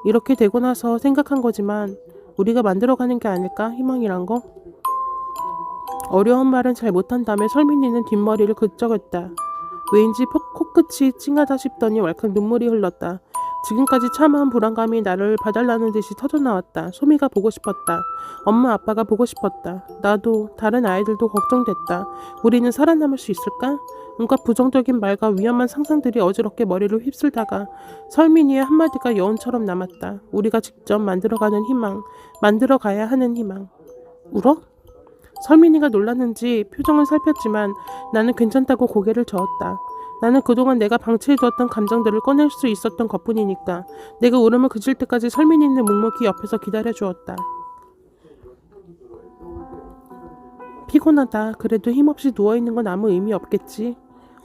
이렇게 되고 나서 생각한 거지만 우리가 만들어가는 게 아닐까? 희망이란 거? 어려운 말은 잘 못한 다음에 설민이는 뒷머리를 긁적였다. 왠지 코끝이 찡하다 싶더니 왈칵 눈물이 흘렀다. 지금까지 참아온 불안감이 나를 바달라는 듯이 터져나왔다. 소미가 보고 싶었다. 엄마 아빠가 보고 싶었다. 나도 다른 아이들도 걱정됐다. 우리는 살아남을 수 있을까? 온갖 부정적인 말과 위험한 상상들이 어지럽게 머리를 휩쓸다가 설민이의 한마디가 여운처럼 남았다. 우리가 직접 만들어가는 희망, 만들어가야 하는 희망. 울어? 설민이가 놀랐는지 표정을 살폈지만 나는 괜찮다고 고개를 저었다. 나는 그동안 내가 방치해두었던 감정들을 꺼낼 수 있었던 것뿐이니까. 내가 울음을 그칠 때까지 설민이는 묵묵히 옆에서 기다려주었다. 피곤하다. 그래도 힘없이 누워있는 건 아무 의미 없겠지.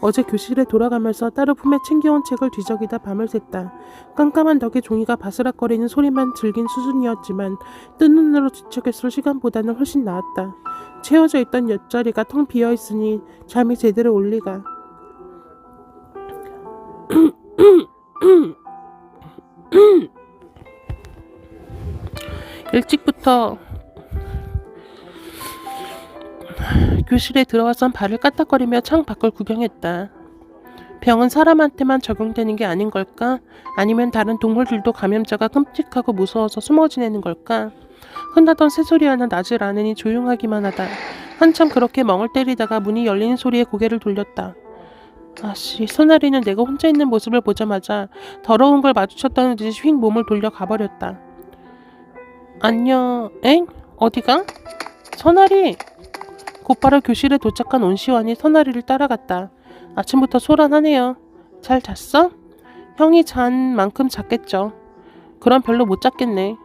어제 교실에 돌아가면서 따로 품에 챙겨온 책을 뒤적이다 밤을 샜다. 깜깜한 덕에 종이가 바스락거리는 소리만 즐긴 수준이었지만 뜬 눈으로 뒤척였을 시간보다는 훨씬 나았다. 채워져 있던 옆자리가 텅 비어있으니 잠이 제대로 올 리가. 일찍부터 교실에 들어와선 발을 까딱거리며 창 밖을 구경했다. 병은 사람한테만 적용되는 게 아닌 걸까? 아니면 다른 동물들도 감염자가 끔찍하고 무서워서 숨어 지내는 걸까? 흔하던 새소리 하나 나질 않으니 조용하기만 하다. 한참 그렇게 멍을 때리다가 문이 열리는 소리에 고개를 돌렸다. 아씨, 선아리는 내가 혼자 있는 모습을 보자마자 더러운 걸 마주쳤다는 듯이 휙 몸을 돌려 가버렸다. 안녕, 엥? 어디가? 선아리! 곧바로 교실에 도착한 온시환이 선아리를 따라갔다. 아침부터 소란하네요. 잘 잤어? 형이 잔 만큼 잤겠죠. 그럼 별로 못 잤겠네.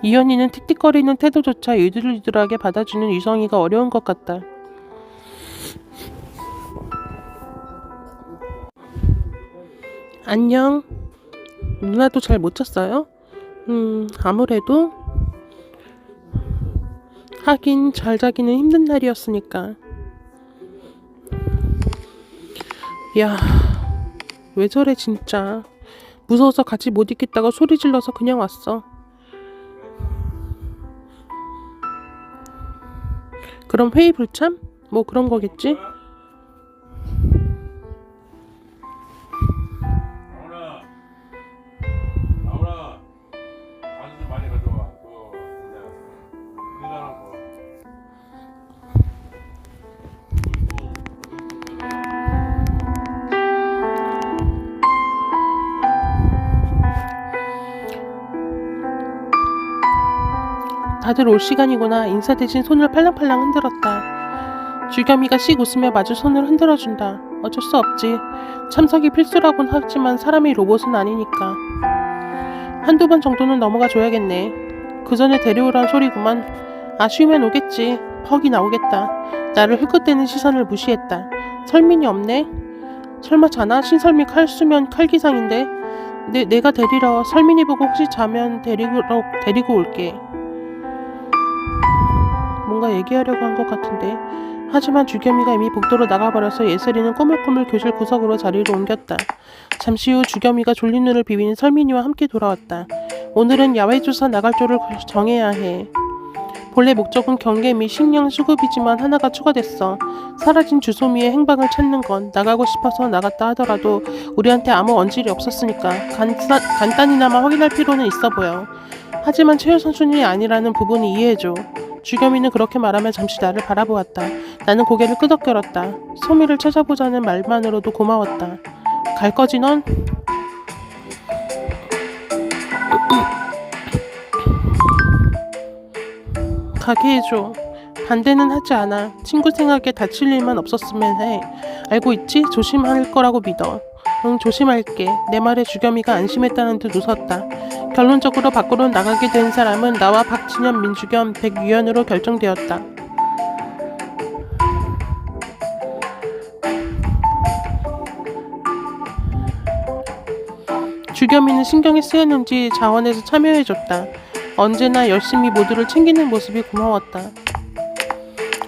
이현이는 틱틱거리는 태도조차 유들유들하게 받아주는 유성이가 어려운 것 같다. 안녕. 누나도 잘 못 잤어요? 아무래도 하긴 잘 자기는 힘든 날이었으니까. 야, 왜 저래 진짜. 무서워서 같이 못 있겠다고 소리 질러서 그냥 왔어. 그럼 회의 불참? 뭐 그런 거겠지? 나오라. 반주 많이 가져와. 다들 올 시간이구나. 인사 대신 손을 팔랑팔랑 흔들었다. 주겸이가 씩 웃으며 마주 손을 흔들어준다. 어쩔 수 없지. 참석이 필수라곤 하지만 사람이 로봇은 아니니까. 한두 번 정도는 넘어가 줘야겠네. 그 전에 데려오란 소리구만. 아쉬우면 오겠지. 퍽이 나오겠다. 나를 힐끗대는 시선을 무시했다. 설민이 없네. 설마 자나? 신설미 칼 쓰면 칼기상인데. 내가 데리러. 설민이 보고 혹시 자면 데리고 올게. 뭔가 얘기하려고 한 것 같은데. 하지만 주겸이가 이미 복도로 나가버려서 예슬이는 꼬물꼬물 교실 구석으로 자리를 옮겼다. 잠시 후 주겸이가 졸린 눈을 비비는 설민이와 함께 돌아왔다. 오늘은 야외조사 나갈 쪽을 정해야 해. 본래 목적은 경계 및 식량 수급이지만 하나가 추가됐어. 사라진 주소미의 행방을 찾는 건 나가고 싶어서 나갔다 하더라도 우리한테 아무 언질이 없었으니까 간단히나마 확인할 필요는 있어 보여. 하지만 최우선 순위 아니라는 부분이 이해해줘. 주겸이는 그렇게 말하며 잠시 나를 바라보았다. 나는 고개를 끄덕거렸다. 소미를 찾아보자는 말만으로도 고마웠다. 갈 거지 넌? 가게 해줘. 반대는 하지 않아. 친구 생각에 다칠 일만 없었으면 해. 알고 있지? 조심할 거라고 믿어. 응, 조심할게. 내 말에 주겸이가 안심했다는 듯 웃었다. 결론적으로 밖으로 나가게 된 사람은 나와 박진현, 민주겸, 백유연으로 결정되었다. 주겸이는 신경이 쓰였는지 자원에서 참여해줬다. 언제나 열심히 모두를 챙기는 모습이 고마웠다.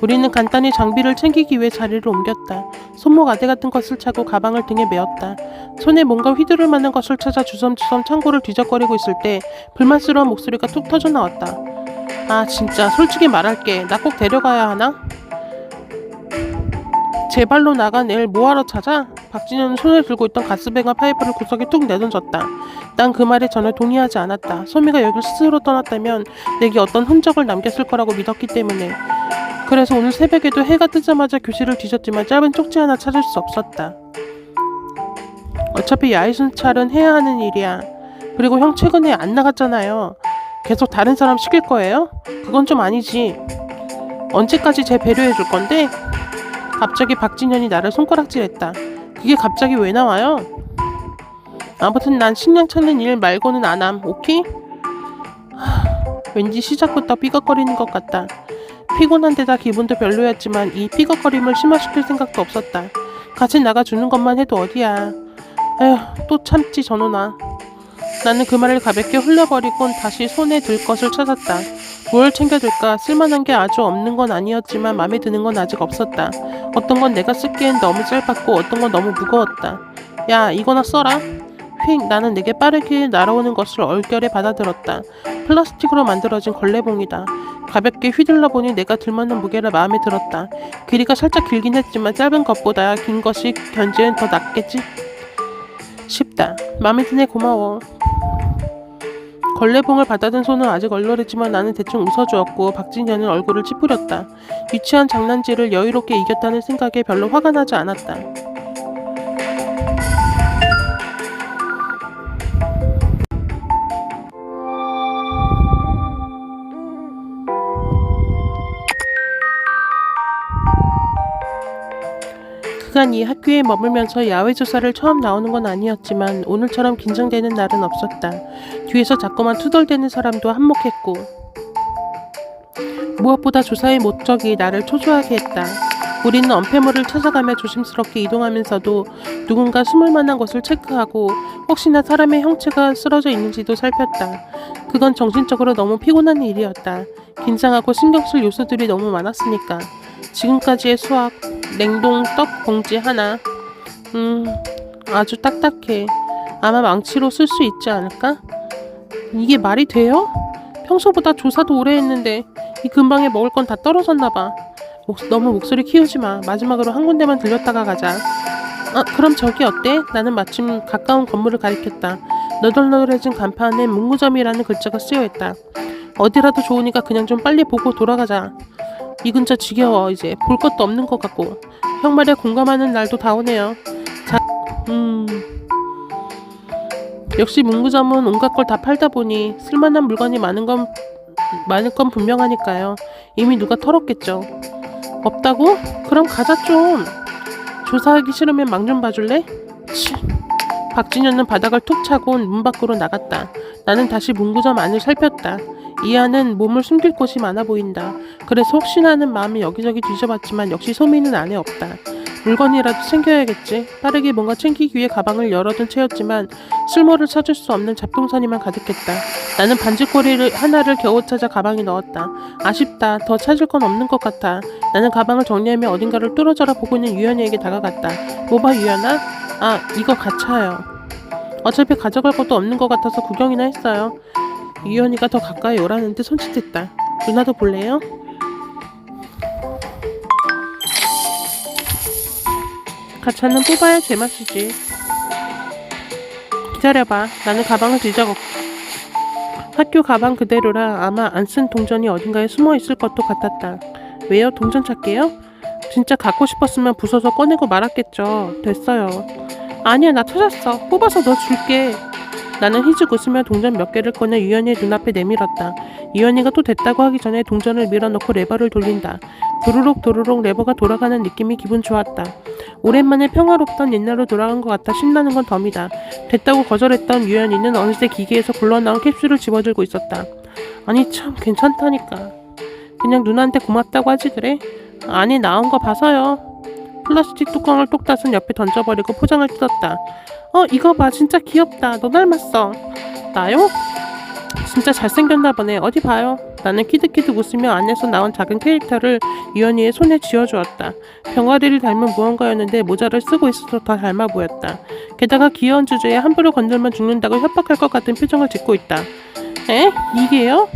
우리는 간단히 장비를 챙기기 위해 자리를 옮겼다. 손목 아대 같은 것을 차고 가방을 등에 메었다. 손에 뭔가 휘두를 만한 것을 찾아 주섬주섬 창고를 뒤적거리고 있을 때 불만스러운 목소리가 툭 터져 나왔다. 아 진짜 솔직히 말할게. 나 꼭 데려가야 하나? 제 발로 나간 애를 뭐하러 찾아? 박진현은 손에 들고 있던 가스배관 파이프를 구석에 툭 내던졌다. 난 그 말에 전혀 동의하지 않았다. 소미가 여길 스스로 떠났다면 내게 어떤 흔적을 남겼을 거라고 믿었기 때문에. 그래서 오늘 새벽에도 해가 뜨자마자 교실을 뒤졌지만 짧은 쪽지 하나 찾을 수 없었다. 어차피 야외순찰은 해야 하는 일이야. 그리고 형 최근에 안 나갔잖아요. 계속 다른 사람 시킬 거예요? 그건 좀 아니지. 언제까지 쟤 배려해 줄 건데? 갑자기 박진현이 나를 손가락질했다. 그게 갑자기 왜 나와요? 아무튼 난 식량 찾는 일 말고는 안 함. 오케이? 왠지 시작부터 삐걱거리는 것 같다. 피곤한 데다 기분도 별로였지만 이 삐걱거림을 심화시킬 생각도 없었다. 같이 나가주는 것만 해도 어디야. 에휴, 또 참지 전호나. 나는 그 말을 가볍게 흘려버리곤 다시 손에 들 것을 찾았다. 뭘 챙겨둘까? 쓸만한 게 아주 없는 건 아니었지만 마음에 드는 건 아직 없었다. 어떤 건 내가 쓰기엔 너무 짧았고 어떤 건 너무 무거웠다. 야, 이거나 써라. 휙 나는 내게 빠르게 날아오는 것을 얼결에 받아들었다. 플라스틱으로 만들어진 걸레봉이다. 가볍게 휘둘러 보니 내가 들맞는 무게라 마음에 들었다. 길이가 살짝 길긴 했지만 짧은 것보다 긴 것이 견제엔 더 낫겠지 싶다. 마음에 드네 고마워. 걸레봉을 받아든 손은 아직 얼얼했지만 나는 대충 웃어주었고 박진현은 얼굴을 찌푸렸다. 유치한 장난질을 여유롭게 이겼다는 생각에 별로 화가 나지 않았다. 그간 이 학교에 머물면서 야외 조사를 처음 나오는 건 아니었지만 오늘처럼 긴장되는 날은 없었다. 뒤에서 자꾸만 투덜대는 사람도 한몫했고 무엇보다 조사의 목적이 나를 초조하게 했다. 우리는 엄폐물을 찾아가며 조심스럽게 이동하면서도 누군가 숨을 만한 곳을 체크하고 혹시나 사람의 형체가 쓰러져 있는지도 살폈다. 그건 정신적으로 너무 피곤한 일이었다. 긴장하고 신경 쓸 요소들이 너무 많았으니까. 지금까지의 수학, 냉동 떡 봉지 하나. 아주 딱딱해. 아마 망치로 쓸 수 있지 않을까? 이게 말이 돼요? 평소보다 조사도 오래 했는데 이 근방에 먹을 건 다 떨어졌나 봐. 너무 목소리 키우지 마. 마지막으로 한 군데만 들렸다가 가자. 그럼 저기 어때? 나는 마침 가까운 건물을 가리켰다. 너덜너덜해진 간판에 문구점이라는 글자가 쓰여있다. 어디라도 좋으니까 그냥 좀 빨리 보고 돌아가자. 이 근처 지겨워. 이제 볼 것도 없는 것 같고. 형 말에 공감하는 날도 다 오네요. 역시 문구점은 온갖 걸 다 팔다 보니 쓸만한 물건이 많을 건 분명하니까요. 이미 누가 털었겠죠. 없다고? 그럼 가자 좀. 조사하기 싫으면 망 좀 봐줄래? 치. 박진현은 바닥을 툭 차고 문 밖으로 나갔다. 나는 다시 문구점 안을 살폈다. 이 안은 몸을 숨길 곳이 많아 보인다. 그래서 혹시나 하는 마음에 여기저기 뒤져봤지만 역시 소미는 안에 없다. 물건이라도 챙겨야겠지. 빠르게 뭔가 챙기기 위해 가방을 열어둔 채였지만 쓸모를 찾을 수 없는 잡동사니만 가득했다. 나는 반지꼬리를 하나를 겨우 찾아 가방에 넣었다. 아쉽다. 더 찾을 건 없는 것 같아. 나는 가방을 정리하며 어딘가를 뚫어져라 보고 있는 유연이에게 다가갔다. 뭐 봐 유연아? 이거 가차요. 어차피 가져갈 것도 없는 것 같아서 구경이나 했어요. 유연이가 더 가까이 오라는 듯 손짓했다. 누나도 볼래요? 가차는 뽑아야 제맛이지. 기다려봐. 나는 가방을 뒤져갔고 학교 가방 그대로라 아마 안 쓴 동전이 어딘가에 숨어있을 것도 같았다. 왜요? 동전 찾게요? 진짜 갖고 싶었으면 부숴서 꺼내고 말았겠죠. 됐어요. 아니야 나 찾았어. 뽑아서 너 줄게. 나는 희죽 웃으며 동전 몇 개를 꺼내 유연이의 눈앞에 내밀었다. 유연이가 또 됐다고 하기 전에 동전을 밀어넣고 레버를 돌린다. 도루룩 도루룩 레버가 돌아가는 느낌이 기분 좋았다. 오랜만에 평화롭던 옛날로 돌아간 것 같아 신나는 건 덤이다. 됐다고 거절했던 유연이는 어느새 기계에서 굴러나온 캡슐을 집어들고 있었다. 아니 참 괜찮다니까. 그냥 누나한테 고맙다고 하지 그래? 아니 나온 거 봐서요. 플라스틱 뚜껑을 똑 따순 옆에 던져버리고 포장을 뜯었다. 이거 봐 진짜 귀엽다. 너 닮았어. 나요? 진짜 잘생겼나 보네. 어디 봐요. 나는 키득키득 웃으며 안에서 나온 작은 캐릭터를 유연이의 손에 쥐어주었다. 병아리를 닮은 무언가였는데 모자를 쓰고 있어서 더 닮아 보였다. 게다가 귀여운 주제에 함부로 건들면 죽는다고 협박할 것 같은 표정을 짓고 있다. 에? 이게요?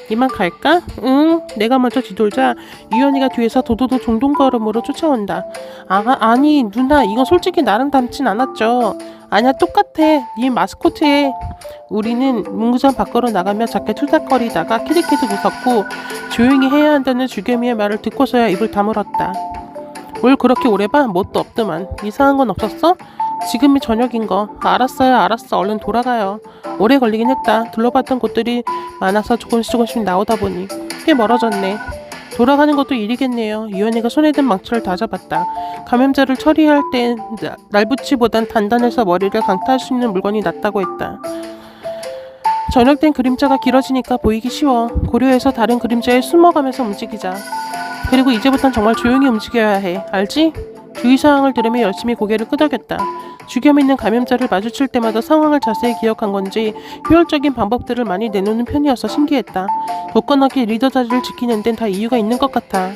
이만 갈까? 응. 내가 먼저 뒤돌자 유연이가 뒤에서 도도도 종동걸음으로 쫓아온다. 아니 누나 이건 솔직히 나랑 닮진 않았죠. 아니야 똑같아. 네 마스코트에. 우리는 문구점 밖으로 나가며 작게 투닥거리다가 키득키득 웃었고 조용히 해야 한다는 주겸이의 말을 듣고서야 입을 다물었다. 뭘 그렇게 오래 봐? 뭣도 없더만. 이상한 건 없었어? 지금이 저녁인 거. 알았어요 알았어. 얼른 돌아가요. 오래 걸리긴 했다. 둘러봤던 곳들이 많아서 조금씩 나오다 보니 꽤 멀어졌네. 돌아가는 것도 일이겠네요. 유연이가 손에 든 망치를 다잡았다. 감염자를 처리할 땐 날붙이보단 단단해서 머리를 강타할 수 있는 물건이 낫다고 했다. 저녁 땐 그림자가 길어지니까 보이기 쉬워. 고려해서 다른 그림자에 숨어가면서 움직이자. 그리고 이제부턴 정말 조용히 움직여야 해. 알지? 주의사항을 들으며 열심히 고개를 끄덕였다. 주겸 있는 감염자를 마주칠 때마다 상황을 자세히 기억한 건지 효율적인 방법들을 많이 내놓는 편이어서 신기했다. 굳건하게 리더 자리를 지키는 데는 다 이유가 있는 것 같아.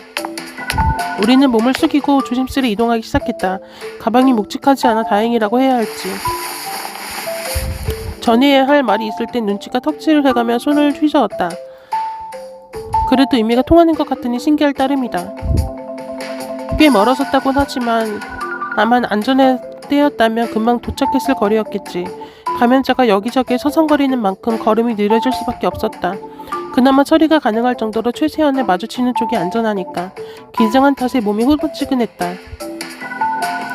우리는 몸을 숙이고 조심스레 이동하기 시작했다. 가방이 묵직하지 않아 다행이라고 해야 할지. 전해야 할 말이 있을 땐 눈치가 턱질을 해가며 손을 휘저었다. 그래도 의미가 통하는 것 같으니 신기할 따름이다. 꽤 멀어졌다곤 하지만 아마 안전해 때였다면 금방 도착했을 거리였겠지. 감염자가 여기저기에 서성거리는 만큼 걸음이 느려질 수밖에 없었다. 그나마 처리가 가능할 정도로 최세연을 마주치는 쪽이 안전하니까. 긴장한 탓에 몸이 후들지근했다.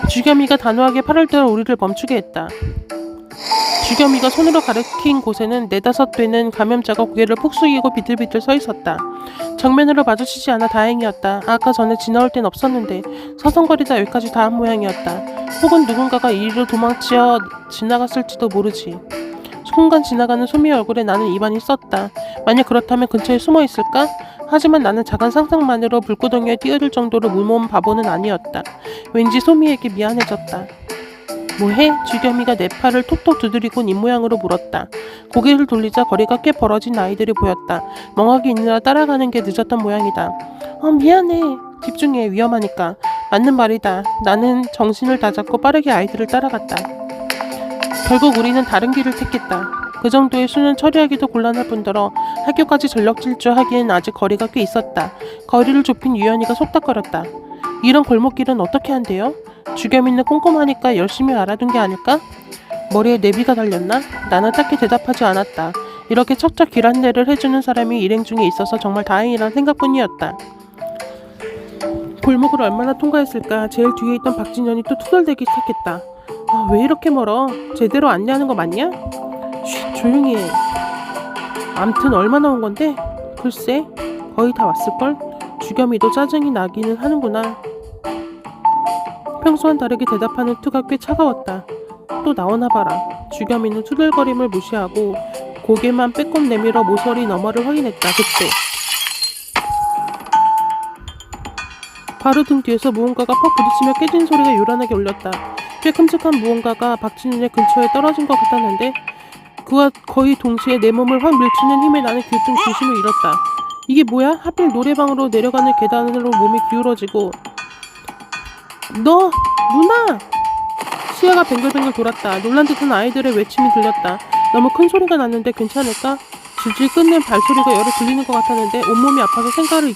주겸이가 단호하게 팔을 들어 우리를 멈추게 했다. 주겸이가 손으로 가리킨 곳에는 네다섯 되는 감염자가 고개를 푹 숙이고 비틀비틀 서 있었다. 정면으로 마주치지 않아 다행이었다. 아까 전에 지나올 땐 없었는데 서성거리다 여기까지 다 한 모양이었다. 혹은 누군가가 이리로 도망치어 지나갔을지도 모르지. 순간 지나가는 소미의 얼굴에 나는 입안이 썼다. 만약 그렇다면 근처에 숨어 있을까? 하지만 나는 작은 상상만으로 불구덩이에 뛰어들 정도로 무모한 바보는 아니었다. 왠지 소미에게 미안해졌다. 뭐해? 주겸이가 내 팔을 톡톡 두드리곤 입모양으로 물었다. 고개를 돌리자 거리가 꽤 벌어진 아이들이 보였다. 멍하게 있느라 따라가는 게 늦었던 모양이다. 미안해. 집중해. 위험하니까. 맞는 말이다. 나는 정신을 다잡고 빠르게 아이들을 따라갔다. 결국 우리는 다른 길을 택했다. 그 정도의 수는 처리하기도 곤란할 뿐더러 학교까지 전력 질주하기엔 아직 거리가 꽤 있었다. 거리를 좁힌 유연이가 속닥거렸다. 이런 골목길은 어떻게 한대요? 주겸이는 꼼꼼하니까 열심히 알아둔 게 아닐까? 머리에 내비가 달렸나? 나는 딱히 대답하지 않았다. 이렇게 척척 길 안내를 해주는 사람이 일행 중에 있어서 정말 다행이란 생각뿐이었다. 골목을 얼마나 통과했을까? 제일 뒤에 있던 박진현이 또 투덜대기 시작했다. 왜 이렇게 멀어? 제대로 안내하는 거 맞냐? 쉿, 조용히 해. 암튼 얼마나 온 건데? 글쎄, 거의 다 왔을걸? 주겸이도 짜증이 나기는 하는구나. 평소와는 다르게 대답하는 투가 꽤 차가웠다. 또 나오나 봐라. 주겸이는 투덜거림을 무시하고 고개만 빼꼼 내밀어 모서리 너머를 확인했다. 그때 바로 등 뒤에서 무언가가 퍽 부딪히며 깨진 소리가 요란하게 울렸다. 꽤 큼직한 무언가가 박진윤의 근처에 떨어진 것 같았는데 그와 거의 동시에 내 몸을 확 밀치는 힘에 나는 교통 중심을 잃었다. 이게 뭐야? 하필 노래방으로 내려가는 계단으로 몸이 기울어지고 너! 누나! 시야가 뱅글뱅글 돌았다. 놀란 듯한 아이들의 외침이 들렸다. 너무 큰 소리가 났는데 괜찮을까? 질질 끓는 발소리가 여러 들리는 것 같았는데 온몸이 아파서 생각을